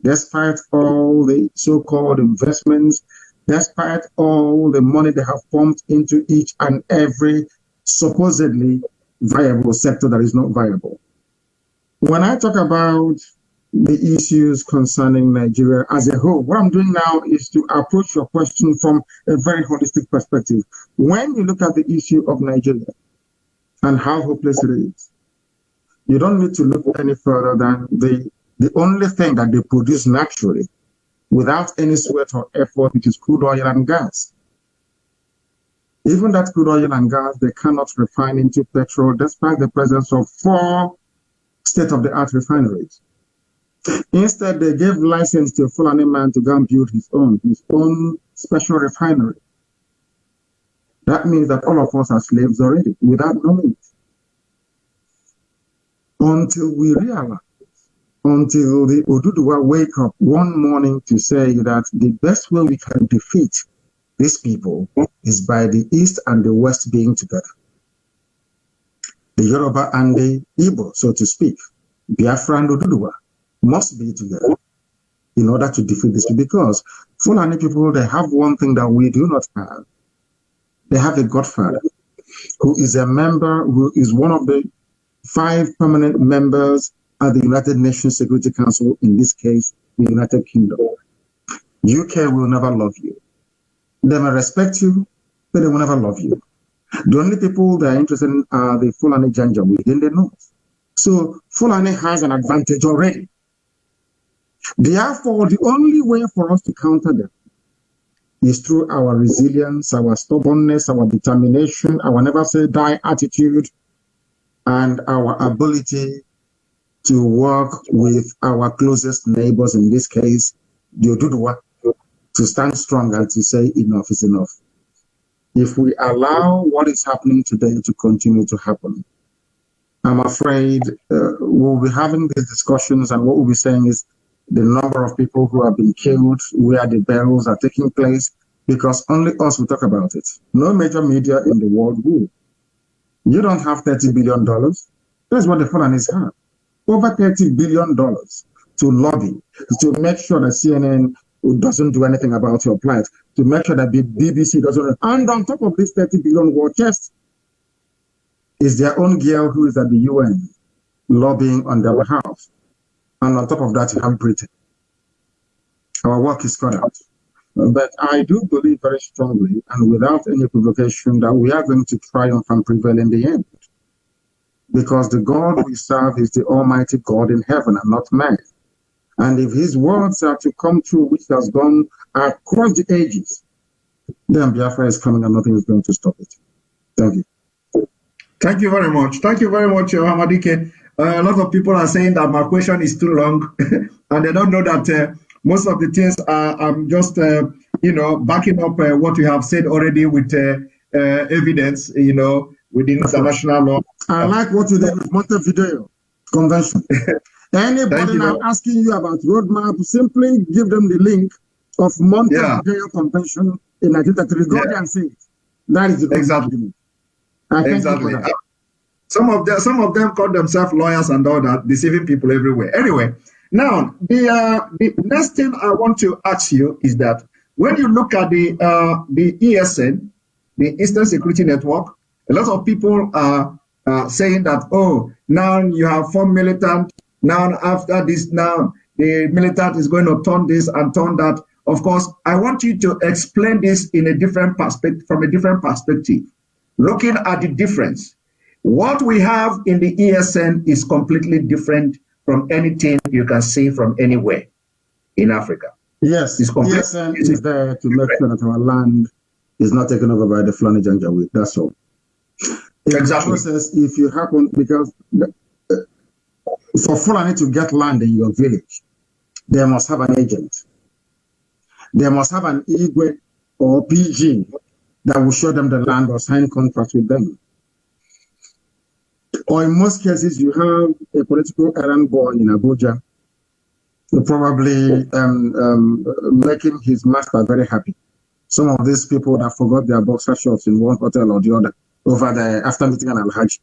Despite all the so-called investments, despite all the money they have pumped into each and every supposedly viable sector that is not viable. When I talk about the issues concerning Nigeria as a whole, what I'm doing now is to approach your question from a very holistic perspective. When you look at the issue of Nigeria and how hopeless it is, you don't need to look any further than the only thing that they produce naturally without any sweat or effort, which is crude oil and gas. Even that crude oil and gas, they cannot refine into petrol despite the presence of 4 state-of-the-art refineries. Instead, they gave license to a Fulani man to go and build his own special refinery. That means that all of us are slaves already, without knowing it. Until we realize, until the Oduduwa wake up one morning to say that the best way we can defeat these people is by the East and the West being together. The Yoruba and the Igbo, so to speak, Biafra and Oduduwa, must be together in order to defeat this. Because Fulani people, they have one thing that we do not have. They have a godfather who is a member, who is one of the 5 permanent members at the United Nations Security Council, in this case, the United Kingdom. UK will never love you. They may respect you, but they will never love you. The only people they are interested in are the Fulani Janjaweed in the north. So Fulani has an advantage already. Therefore, the only way for us to counter them is through our resilience, our stubbornness, our determination, our never say die attitude, and our ability to work with our closest neighbors, in this case, the Oduduwa, to stand strong and to say enough is enough. If we allow what is happening today to continue to happen, I'm afraid we'll be having these discussions, and what we'll be saying is the number of people who have been killed, where the burials are taking place, because only us will talk about it. No major media in the world will. You don't have $30 billion. That's what the Fulanis have. Over $30 billion to lobby, to make sure that CNN doesn't do anything about your plight, to make sure that the BBC doesn't. And on top of this 30 billion war chest is their own girl who is at the UN lobbying on their behalf. And on top of that, you have Britain. Our work is cut out. But I do believe very strongly, and without any provocation, that we are going to triumph and prevail in the end. Because the God we serve is the Almighty God in heaven and not man. And if his words are to come true, which has gone across the ages, then Biafra is coming and nothing is going to stop it. Thank you. Thank you very much. Thank you very much, Hamadike. A lot of people are saying that my question is too long, and they don't know that most of the things I'm just, backing up what you have said already with evidence, within international law. I like what you did with Montevideo Convention. Anybody now asking you about roadmap, simply give them the link of Montevideo Convention in 1933. Go there and see it. That is the exactly. Exactly. Some of them call themselves lawyers and all that, deceiving people everywhere. Anyway, now the next thing I want to ask you is that when you look at the ESN, the Eastern Security Network, a lot of people are saying that, oh, now you have 4 militant. Now after this, now the militant is going to turn this and turn that. Of course, I want you to explain this in a different perspective, from a different perspective, looking at the difference. What we have in the ESN is completely different from anything you can see from anywhere in Africa. Yes, ESN is there to make sure that our land is not taken over by the Fulani Janjaweed. That's all. Exactly. Process, if you happen, because for Fulani to get land in your village, they must have an agent. They must have an Igwe or PG that will show them the land or sign contracts with them. Or in most cases, you have a political errand boy in Abuja, probably making his master very happy. Some of these people that forgot their boxer shorts in one hotel or the other over there after meeting an Alhaji,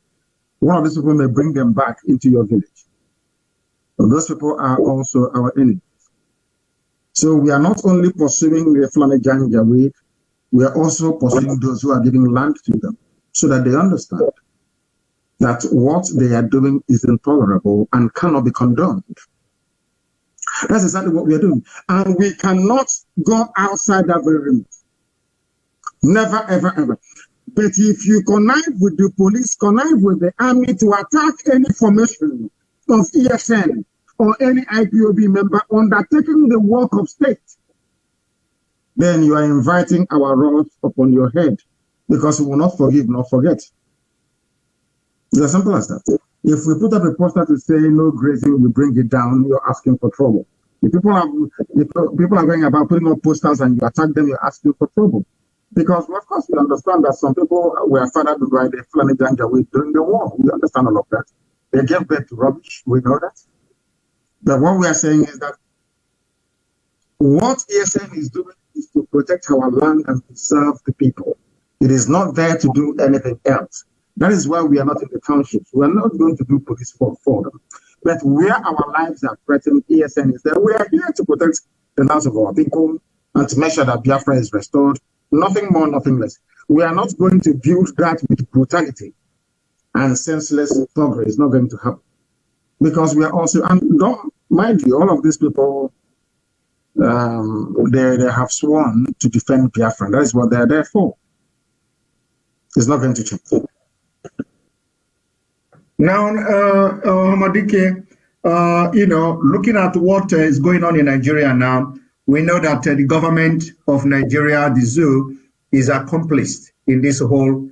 one of these people may bring them back into your village. But those people are also our enemies. So we are not only pursuing the Fulani Janjaweed, we are also pursuing those who are giving land to them so that they understand that what they are doing is intolerable and cannot be condoned. That's exactly what we are doing. And we cannot go outside that very limit. Never, ever, ever. But if you connive with the police, connive with the army to attack any formation of ESN or any IPOB member undertaking the work of state, then you are inviting our wrath upon your head, because we will not forgive nor forget. It's as simple as that. If we put up a poster to say no grazing, we bring it down, you're asking for trouble. If people are going about putting up posters and you attack them, you're asking for trouble. Because, of course, we understand that some people were fathered by the Fulani Janjaweed during the war. We understand all of that. They gave birth to rubbish. We know that. But what we are saying is that what ESN is doing is to protect our land and to serve the people. It is not there to do anything else. That is why we are not in the townships. We are not going to do police for them. But where our lives are threatened, ESN is there. We are here to protect the lives of our people and to make sure that Biafra is restored. Nothing more, nothing less. We are not going to build that with brutality and senseless thuggery. It's not going to happen. Because we are also, and don't mind you, all of these people, they have sworn to defend Biafra. That is what they are there for. It's not going to change. Now, Hamadike, looking at what is going on in Nigeria now, we know that the government of Nigeria, the zoo, is accomplished in this whole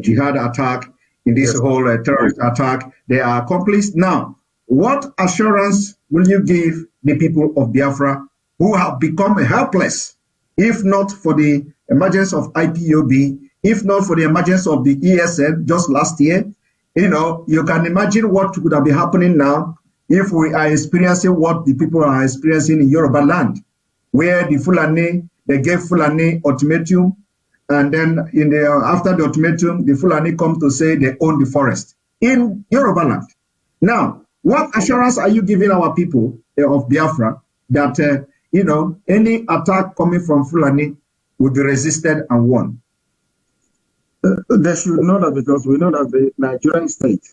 jihad attack, in this whole terrorist attack. They are accomplished. Now, what assurance will you give the people of Biafra who have become helpless, if not for the emergence of IPOB, if not for the emergence of the ESN just last year? You can imagine what could have been happening now if we are experiencing what the people are experiencing in Yoruba land, where the Fulani, they gave Fulani ultimatum, and then after the ultimatum, the Fulani come to say they own the forest in Yoruba land. Now, what assurance are you giving our people of Biafra that, any attack coming from Fulani will be resisted and won? They should know that, because we know that the Nigerian state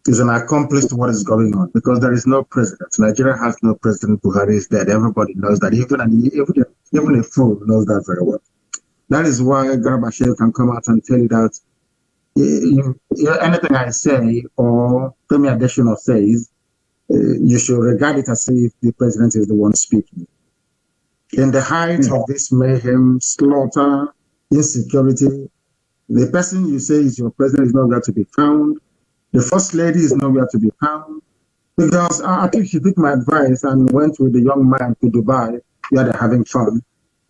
is an accomplice to what is going on, because there is no president. Nigeria has no president. Buhari is dead. Everybody knows that. Even a fool knows that very well. That is why Garba can come out and tell you that anything I say or Premier Adesina says, you should regard it as if the president is the one speaking. In the height of this mayhem, slaughter, insecurity, the person you say is your president is nowhere to be found. The first lady is nowhere to be found. Because I think she took my advice and went with the young man to Dubai where they're having fun.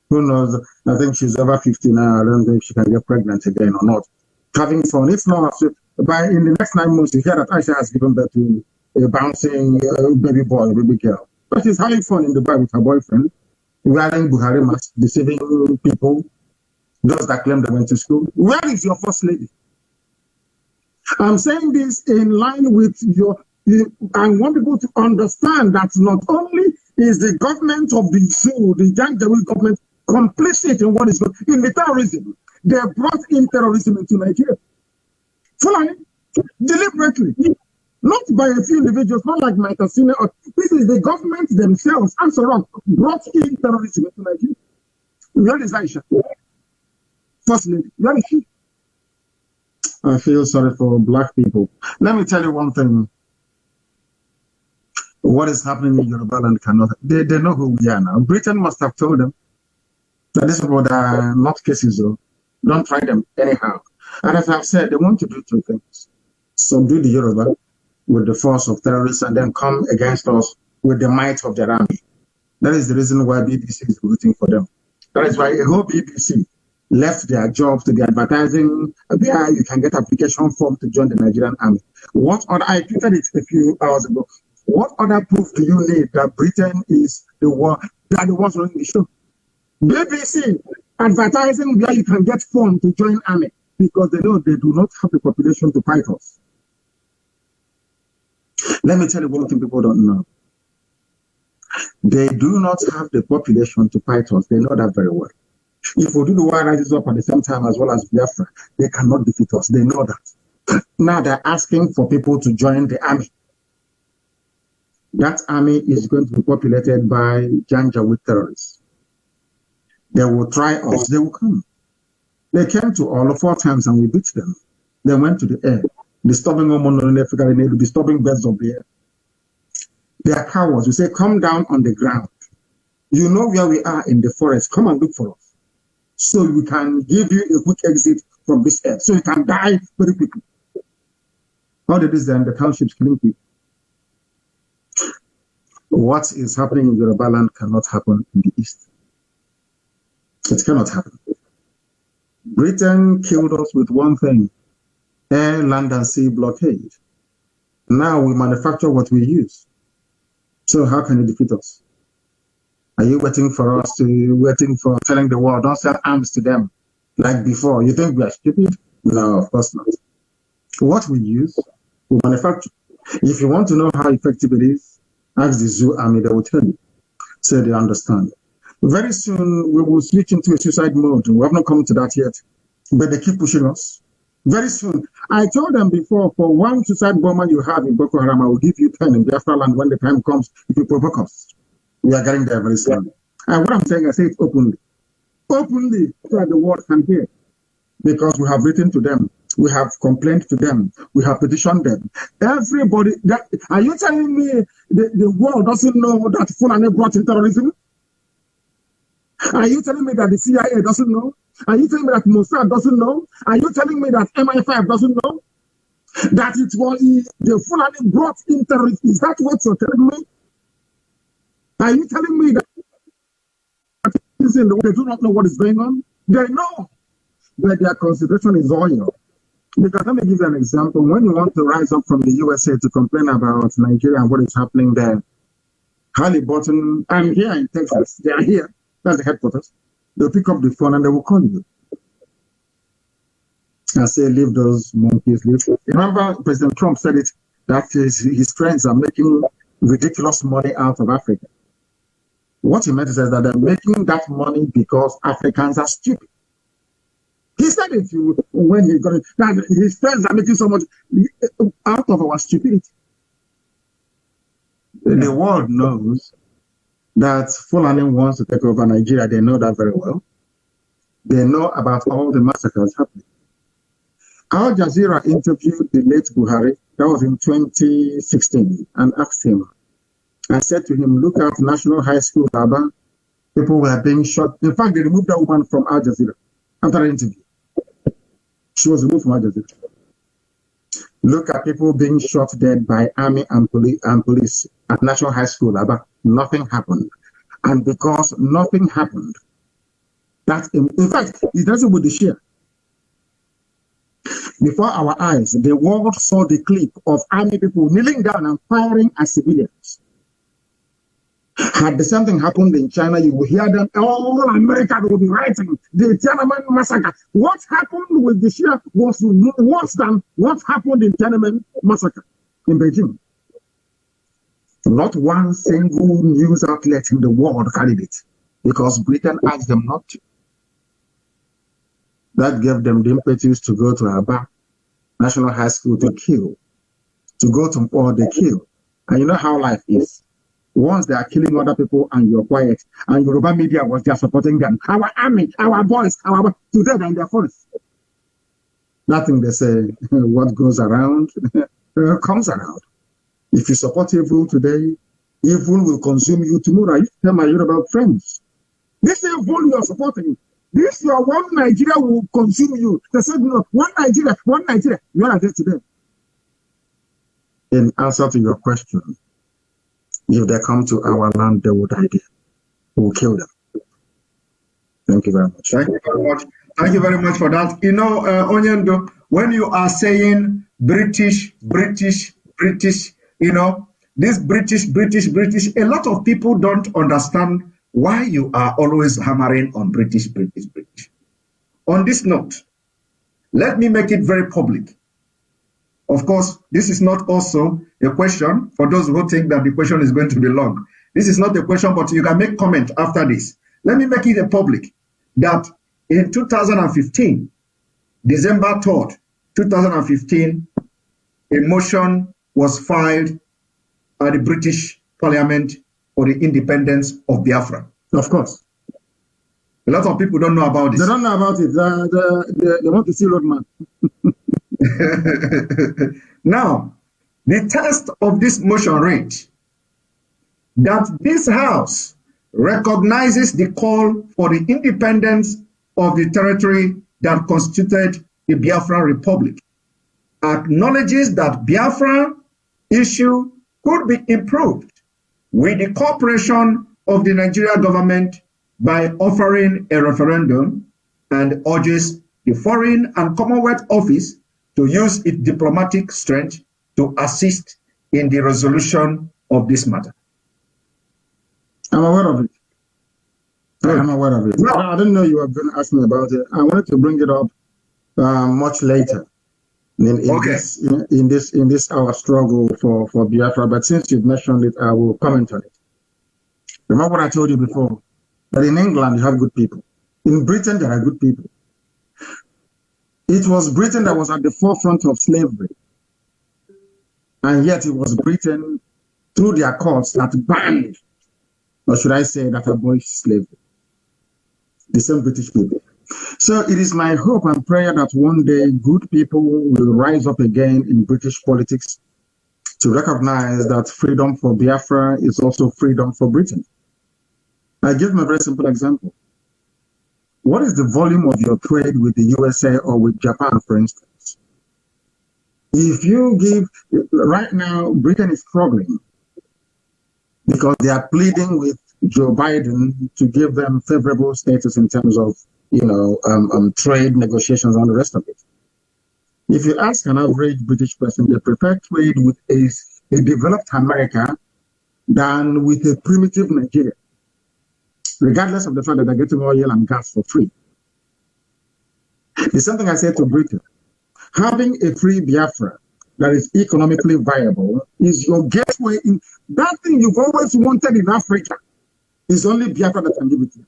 Who knows? I think she's over 50 now. I don't know if she can get pregnant again or not. Having fun. If not, in the next 9 months, you hear that Aisha has given birth to a bouncing baby boy, baby girl. But she's having fun in Dubai with her boyfriend, wearing Buhari masks, deceiving people. Those that claim they went to school. Where is your first lady? I'm saying this in line with I want people to understand that not only is the government of the zoo, the Janjaweed government, complicit in what is going in the terrorism. They brought in terrorism into Nigeria. Fulani, deliberately. Not by a few individuals, not like Mike Asine. This is the government themselves, Answer Rock, brought in terrorism into Nigeria. Where is Aisha? First lady, where is she? I feel sorry for black people. Let me tell you one thing. What is happening in Yoruba land cannot. They know who we are now. Britain must have told them that this is what are not cases, though. Don't try them anyhow. And as I've said, they want to do two things. Subdue the Yoruba with the force of terrorists and then come against us with the might of their army. That is the reason why BBC is rooting for them. That is why a whole BBC left their job to be advertising where you can get application form to join the Nigerian army. I tweeted it a few hours ago. What other proof do you need that Britain is the one, they are the ones running the show? BBC advertising where you can get form to join army because they know they do not have the population to fight us. Let me tell you one thing people don't know. They do not have the population to fight us. They know that very well. If we do the war rises up at the same time as well as Biafra, they cannot defeat us. They know that. Now they're asking for people to join the army. That army is going to be populated by Janjaweed terrorists. They will try us. They will come. They came to all 4 times and we beat them. They went to the air, disturbing disturbing birds of the air. They are cowards. We say, come down on the ground. You know where we are in the forest. Come and look for us. So we can give you a quick exit from this earth. So you can die very quickly. All it is then the townships killing people. What is happening in Yoruba land cannot happen in the East. It cannot happen. Britain killed us with one thing, air, land, and sea blockade. Now we manufacture what we use. So how can it defeat us? Are you waiting for telling the world, don't sell arms to them like before? You think we are stupid? No, of course not. What we use, we manufacture. If you want to know how effective it is, ask the zoo army, they will tell you. So they understand. Very soon, we will switch into a suicide mode. We have not come to that yet, but they keep pushing us. Very soon. I told them before, for one suicide bomber you have in Boko Haram, I will give you 10 in Biafra land when the time comes, if you provoke us. We are getting there very soon. And what I'm saying, I say it openly. Openly, so that the world can hear. Because we have written to them. We have complained to them. We have petitioned them. Everybody, are you telling me the world doesn't know that Fulani brought in terrorism? Are you telling me that the CIA doesn't know? Are you telling me that Mossad doesn't know? Are you telling me that MI5 doesn't know? That it was the Fulani brought in terrorism? Is that what you're telling me? Are you telling me that they do not know what is going on? They know, but their consideration is oil. Because let me give you an example. When you want to rise up from the USA to complain about Nigeria and what is happening there, Halliburton, I'm here in Texas. They are here. That's the headquarters. They'll pick up the phone and they will call you. And say, leave those monkeys, leave. Remember, President Trump said it, that his friends are making ridiculous money out of Africa. What he meant is that they're making that money because Africans are stupid. He said it when he got it, that his friends are making so much out of our stupidity. The world knows that Fulani wants to take over Nigeria. They know that very well. They know about all the massacres happening. Al Jazeera interviewed the late Buhari, that was in 2016, and asked him, I said to him, look at National High School, Aba. People were being shot. In fact, they removed that woman from Al Jazeera after the interview. She was removed from Al Jazeera. Look at people being shot dead by army and police at National High School, Aba. Nothing happened. And because nothing happened, that in fact, it doesn't with the Shia. Before our eyes, the world saw the clip of army people kneeling down and firing at civilians. Had the same thing happened in China, you will hear them, all America will be writing, the Tiananmen massacre. What happened with the Shia was worse than what happened in Tiananmen massacre in Beijing. Not one single news outlet in the world carried it because Britain asked them not to. That gave them the impetus to go to Aba National High School to kill, to go to war, they kill. And you know how life is. Once they are killing other people and you're quiet, and Yoruba media was there supporting them. Our army, our boys, today they're in their forest. Nothing they say, what goes around comes around. If you support evil today, evil will consume you tomorrow. I used to tell my Yoruba friends, this evil you are supporting, this your one Nigeria will consume you. They said, no, one Nigeria. You are against today. In answer to your question, if they come to our land, they will die there. We will kill them. Thank you very much. Thank you very much. Thank you very much for that. You know, Onyendo, when you are saying British, you know, this British, a lot of people don't understand why you are always hammering on British. On this note, let me make it very public. Of course, this is not also a question for those who think that the question is going to be long. This is not a question, but you can make comment after this. Let me make it a public that in 2015, December 3rd, 2015, a motion was filed at the British Parliament for the independence of Biafra. Of course. A lot of people don't know about this. They don't know about it. They want to see roadmap. Now, the text of this motion reads that this House recognizes the call for the independence of the territory that constituted the Biafran Republic acknowledges that Biafra issue could be improved with the cooperation of the Nigeria government by offering a referendum, and urges the Foreign and Commonwealth Office to use its diplomatic strength to assist in the resolution of this matter. I'm aware of it. I'm aware of it. No. I didn't know you were going to ask me about it. I wanted to bring it up much later in this our struggle for Biafra. But since you've mentioned it, I will comment on it. Remember what I told you before, that in England you have good people. In Britain there are good people. It was Britain that was at the forefront of slavery. And yet it was Britain, through their courts, that banned, or should I say, that abolished slavery. The same British people. So it is my hope and prayer that one day good people will rise up again in British politics to recognize that freedom for Biafra is also freedom for Britain. I give them a very simple example. What is the volume of your trade with the USA or with Japan, for instance? If you give, right now, Britain is struggling because they are pleading with Joe Biden to give them favorable status in terms of, trade negotiations and the rest of it. If you ask an average British person, they prefer trade with a developed America than with a primitive Nigeria, regardless of the fact that they're getting oil and gas for free. It's something I said to Britain. Having a free Biafra that is economically viable is your gateway in that thing you've always wanted in Africa. Is only Biafra that can give it to you.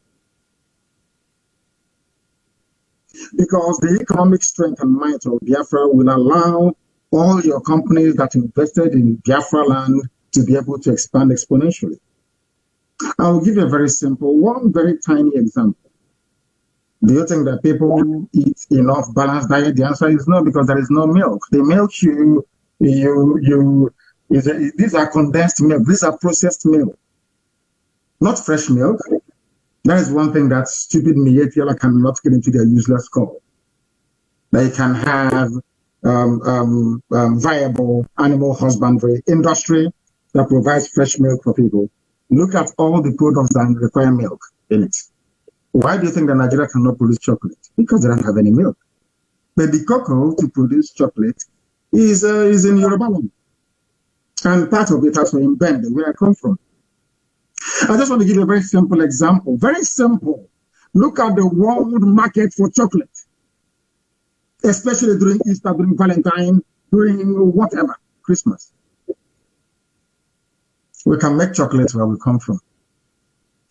Because the economic strength and might of Biafra will allow all your companies that invested in Biafra land to be able to expand exponentially. I will give you a very simple, one very tiny example. Do you think that people eat enough balanced diet? The answer is no, because there is no milk. The milk these are condensed milk. These are processed milk, not fresh milk. That is one thing that stupid Mietiala cannot get into their useless call. They can have viable animal husbandry industry that provides fresh milk for people. Look at all the products that require milk in it. Why do you think that Nigeria cannot produce chocolate? Because they don't have any milk. But the cocoa to produce chocolate is in Yoruba land. And part of it also in Bende, where I come from. I just want to give you a very simple example. Very simple. Look at the world market for chocolate. Especially during Easter, during Valentine, during whatever, Christmas. We can make chocolate where we come from,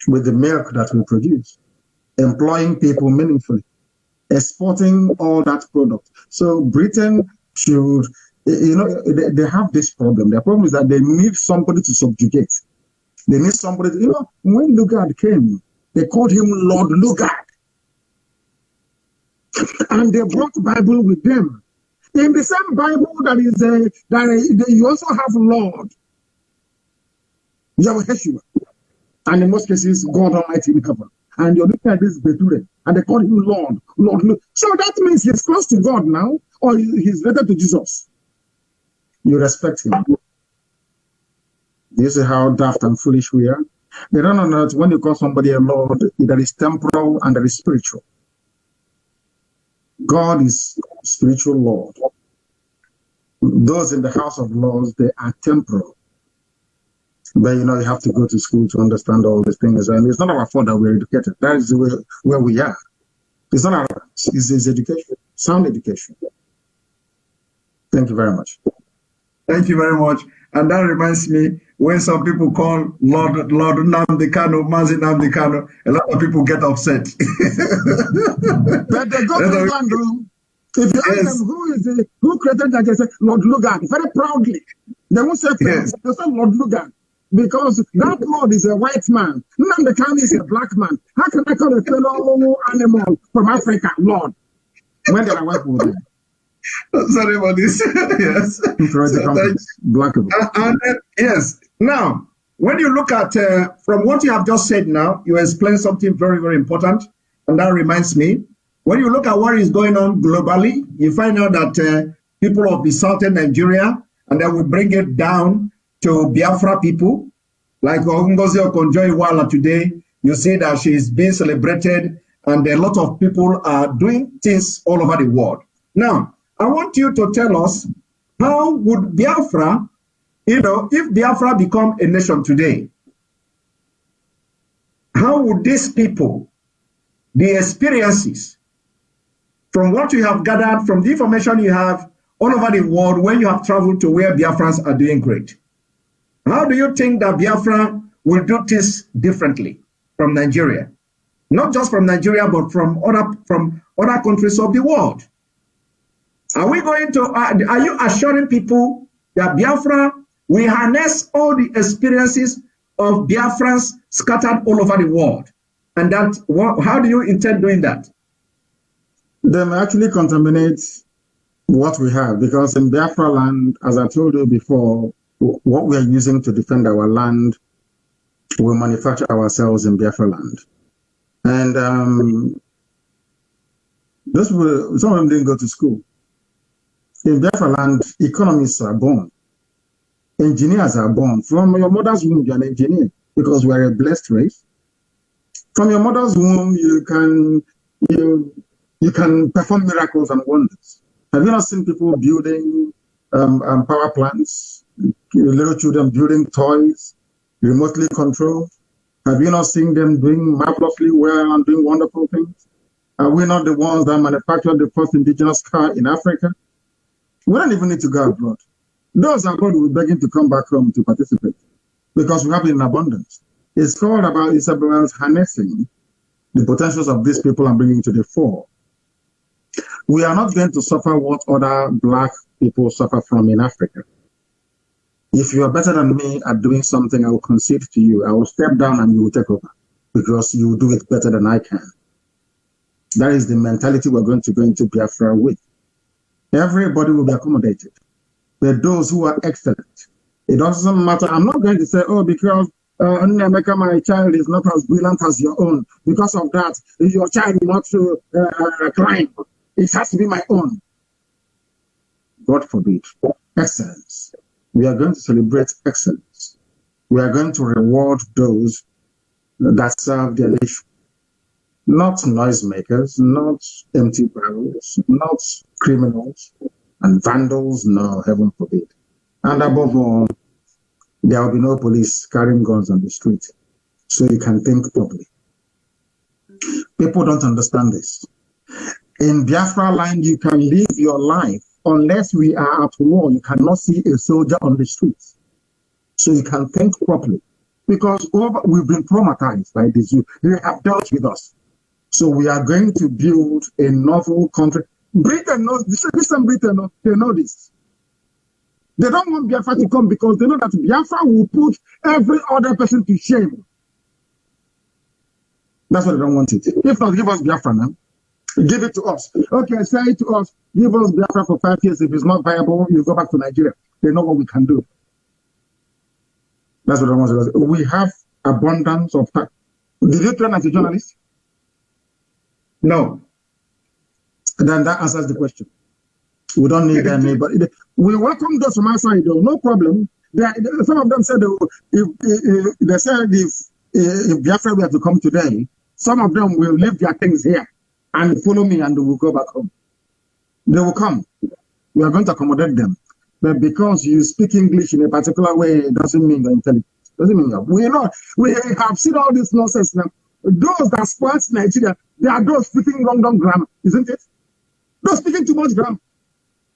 with the milk that we produce, employing people meaningfully, exporting all that product. So Britain should, they have this problem. Their problem is that they need somebody to subjugate. They need somebody to, when Lugard came, they called him Lord Lugard. And they brought Bible with them. In the same Bible you also have Lord. Yahweh Yeshua. And in most cases, God Almighty in heaven. And you're looking at this Beture, and they call him Lord. So that means he's close to God now, or he's related to Jesus. You respect him. Do you see how daft and foolish we are? They don't know that when you call somebody a Lord, there is temporal and there is spiritual. God is spiritual Lord. Those in the house of laws, they are temporal. But you have to go to school to understand all these things. And it's not our fault that we're educated. That is where we are. It's not our fault. It's education. Sound education. Thank you very much. Thank you very much. And that reminds me, when some people call Lord NNAMDI KANU, MAZI NNAMDI KANU, a lot of people get upset. But they go to England room. If you ask them who created that, they say Lord Lugard, very proudly. They won't say Prince, they say Lord Lugard. Because that Lord is a white man. NNAMDI KANU is a black man. How can I call a fellow animal from Africa Lord when there are white people there? Sorry about this. Yes. So black people. Yes. Now, when you look at, from what you have just said now, you explained something very, very important. And that reminds me, when you look at what is going on globally, you find out that people of the southern Nigeria, and then we bring it down to Biafra people. Like Ngozi Okonjo-Iweala today, you see that she is being celebrated, and a lot of people are doing things all over the world. Now, I want you to tell us, how would Biafra, if Biafra become a nation today, how would these people, the experiences, from what you have gathered, from the information you have all over the world, when you have traveled to where Biafrans are doing great, how do you think that Biafra will do things differently from Nigeria? Not just from Nigeria, but from other countries of the world. Are we going to, are you assuring people that Biafra will harness all the experiences of Biafrans scattered all over the world? And that, how do you intend doing that? They may actually contaminate what we have, because in Biafra land, as I told you before, what we are using to defend our land, we manufacture ourselves in Biafra land. And some of them didn't go to school. In Biafra land, economists are born. Engineers are born. From your mother's womb, you're an engineer, because we are a blessed race. From your mother's womb, you can perform miracles and wonders. Have you not seen people building power plants, little children building toys, remotely controlled? Have you not seen them doing marvelously well and doing wonderful things? Are we not the ones that manufactured the first indigenous car in Africa? We don't even need to go abroad. Those abroad will be begging to come back home to participate, because we have it in abundance. It's about harnessing the potentials of these people and bringing to the fore. We are not going to suffer what other black people suffer from in Africa. If you are better than me at doing something, I will concede to you. I will step down and you will take over, because you will do it better than I can. That is the mentality we're going to go into Biafra with. Everybody will be accommodated. But those who are excellent, it doesn't matter. I'm not going to say, oh, because Nnameka, my child, is not as brilliant as your own. Because of that, your child will not climb. It has to be my own. God forbid. Excellence. We are going to celebrate excellence. We are going to reward those that serve their nation. Not noisemakers, not empty barrels, not criminals and vandals, no, heaven forbid. And above all, there will be no police carrying guns on the street, so you can think properly. People don't understand this. In Biafra land, you can live your life. Unless we are at war, you cannot see a soldier on the streets. So you can think properly. Because we've been traumatized by this. They have dealt with us. So we are going to build a novel country. Britain knows this. Listen, Britain, they know this. They don't want Biafra to come because they know that Biafra will put every other person to shame. That's why they don't want it. If not, give us Biafra now. Give it to us. Okay, say it to us. Give us Biafra for 5 years. If it's not viable, you go back to Nigeria. They know what we can do. That's what I want to do. We have abundance of time. Did you train as a journalist? No. Then that answers the question. We don't need anybody. We welcome those from outside, though. No problem. Some of them said if Biafra were to come today, some of them will leave their things here and follow me, and they will go back home. They will come. We are going to accommodate them. But because you speak English in a particular way, it doesn't mean you're intelligent. Doesn't mean you're. We have seen all this nonsense now. Those that spoil Nigeria, they are those speaking wrong grammar, isn't it? Those speaking too much grammar.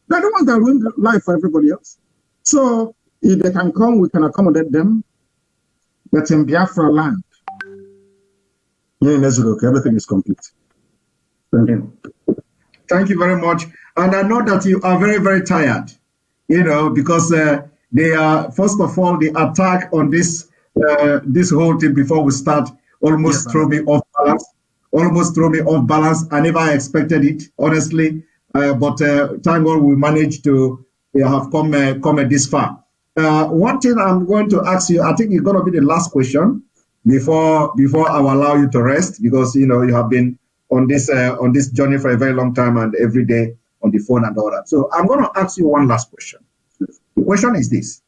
They're the ones that ruin life for everybody else. So if they can come, we can accommodate them. But in Biafra land, here in Ezurok, everything is complete. Thank you. Thank you very much. And I know that you are very, very tired, because they are, first of all, the attack on this whole thing before we start almost threw me off balance. I never expected it, honestly. But thank God we managed to have come this far. One thing I'm going to ask you, I think it's going to be the last question before I will allow you to rest, because you have been on this journey for a very long time, and every day on the phone and all that. So I'm going to ask you one last question. The question is this.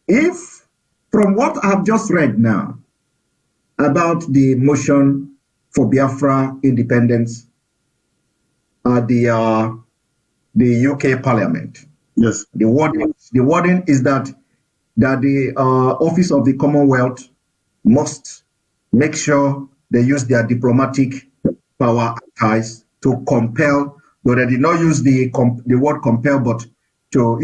If, from what I've just read now about the motion for Biafra independence at the UK Parliament, yes, the wording is that the Office of the Commonwealth must make sure they use their diplomatic power and ties to compel, though they did not use the word compel, but to,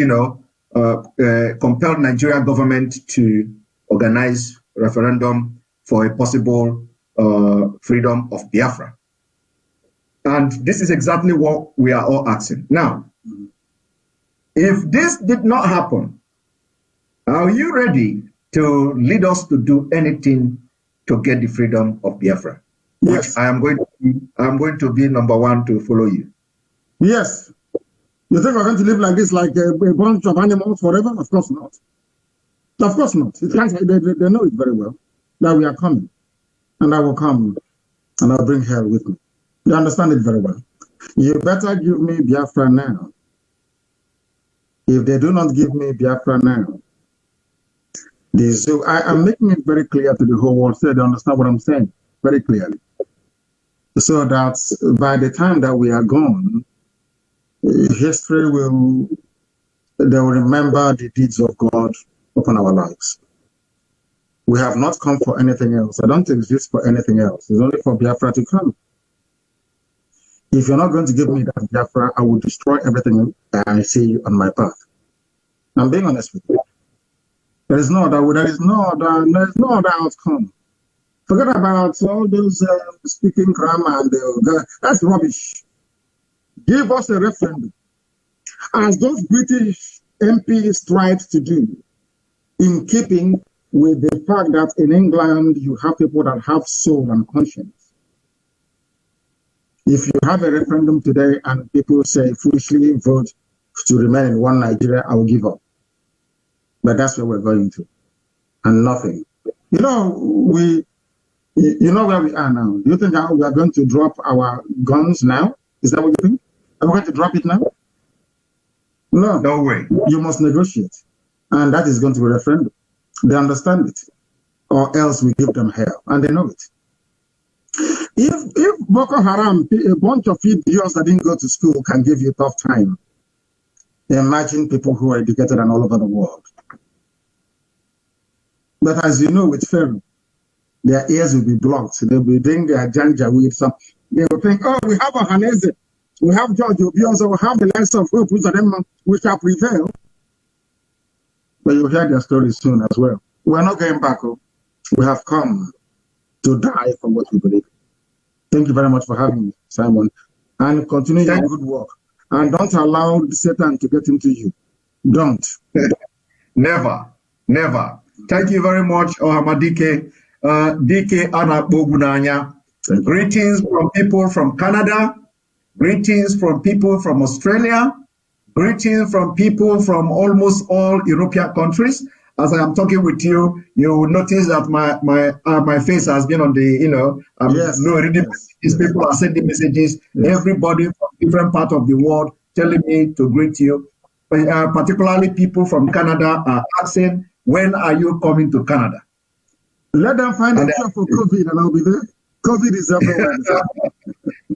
compel Nigeria government to organize referendum for a possible freedom of Biafra. And this is exactly what we are all asking. Now, if this did not happen, are you ready to lead us to do anything to get the freedom of Biafra? yes, Which I'm going to be number one to follow you. yes. You think we're going to live like this, like a bunch of animals forever? Of course not. Of course not. It can't, they know it very well that we are coming, and I will come, and I'll bring hell with me. You understand it very well. You better give me Biafra now. If they do not give me Biafra now, so I am making it very clear to the whole world so they understand what I'm saying very clearly. So that by the time that we are gone, history they will remember the deeds of God upon our lives. We have not come for anything else. I don't exist for anything else. It's only for Biafra to come. If you're not going to give me that Biafra, I will destroy everything that I see on my path. I'm being honest with you. There is no other outcome. Forget about all those speaking grammar and that's rubbish. Give us a referendum, as those British MPs tried to do, in keeping with the fact that in England you have people that have soul and conscience. If you have a referendum today and people say foolishly vote to remain in one Nigeria, I will give up. But that's where we're going to, and nothing. You know where we are now. Do you think we are going to drop our guns now? Is that what you think? Are we going to drop it now? No. No way. You must negotiate, and that is going to be a referendum. They understand it, or else we give them hell, and they know it. If Boko Haram, a bunch of idiots that didn't go to school, can give you a tough time, imagine people who are educated and all over the world. But as you know, with Pharaoh, their ears will be blocked. They'll be doing their janja with some. They will think, oh, we have a Hanese, we have George Obiozo, we have the likes of Hope, we shall prevail. But you'll hear their stories soon as well. We're not going back. We have come to die for what we believe. Thank you very much for having me, Simon. And continue your good work. And don't allow Satan to get into you. Don't. Never. Never. Thank you very much, Ohamadike. DK Anakbogunanya. Greetings from people from Canada. Greetings from people from Australia. Greetings from people from almost all European countries. As I am talking with you, you will notice that my face has been on the, these people are sending messages. Yes. Everybody from different parts of the world telling me to greet you. Particularly people from Canada are asking, when are you coming to Canada? Let them find a cure for COVID and I'll be there. COVID is everywhere.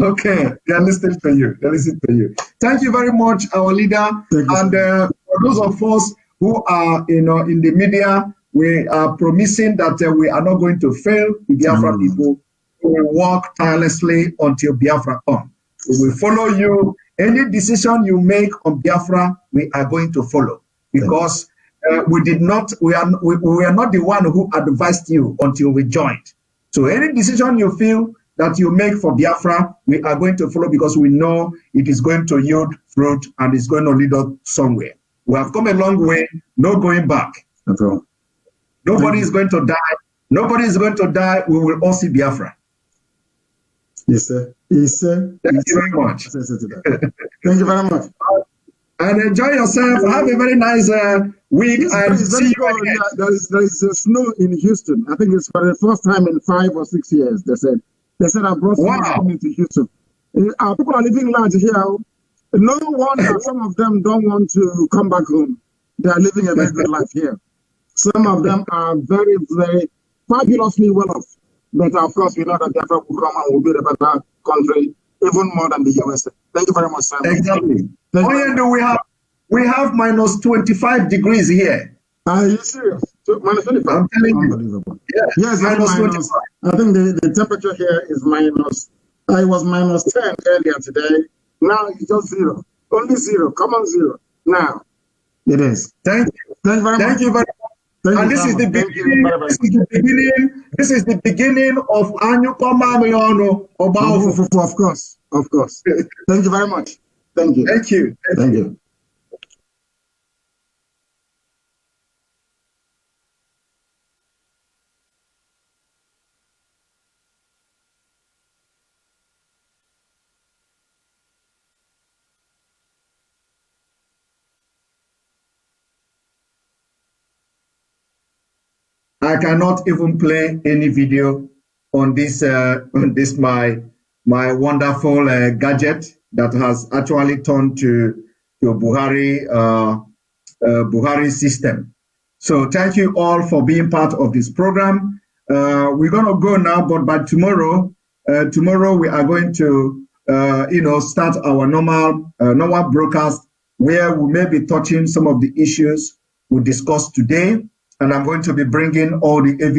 Okay, they're listening to you. They're listening to you. Thank you very much, our leader. And for those of us who are, in the media, we are promising that we are not going to fail the Biafra people. We will work tirelessly until Biafra comes. We will follow you. Any decision you make on Biafra, we are going to follow, because we are not the one who advised you until we joined. So any decision you feel that you make for Biafra, we are going to follow, because we know it is going to yield fruit and it's going to lead us somewhere. We have come a long way, no going back. Okay. Nobody is going to die. Nobody is going to die. We will all see Biafra. Yes, sir. Yes, sir. Thank you very much. Thank you very much. And enjoy yourself. Have a very nice week. And see you again. Yeah, there is snow in Houston. I think it's for the first time in 5 or 6 years. They said I brought snow into Houston. People are living large here. No wonder some of them don't want to come back home. They are living a very good life here. Some of them are very, very fabulously well off. But of course, we know that Biafra will come and will be a better country, even more than the USA. Thank you very much, Simon. Exactly. We have minus 25 degrees here. Are you serious? So, minus 25? I'm telling Unbelievable. you. Yes, minus 25. I think the temperature here is minus. It was minus 10 earlier today. Now it's just zero. Only zero. Come on, zero. Now it is. Thank you. Thank you very much. Thank you very much. And this is the beginning. This is the beginning of Anyukoma Of course. Of course. Thank you very much. Thank you. Thank you. Thank you. I cannot even play any video on this my wonderful gadget that has actually turned to Buhari system. So thank you all for being part of this program. We're gonna go now, but by tomorrow we are going to start our normal broadcast where we may be touching some of the issues we discussed today, and I'm going to be bringing all the evidence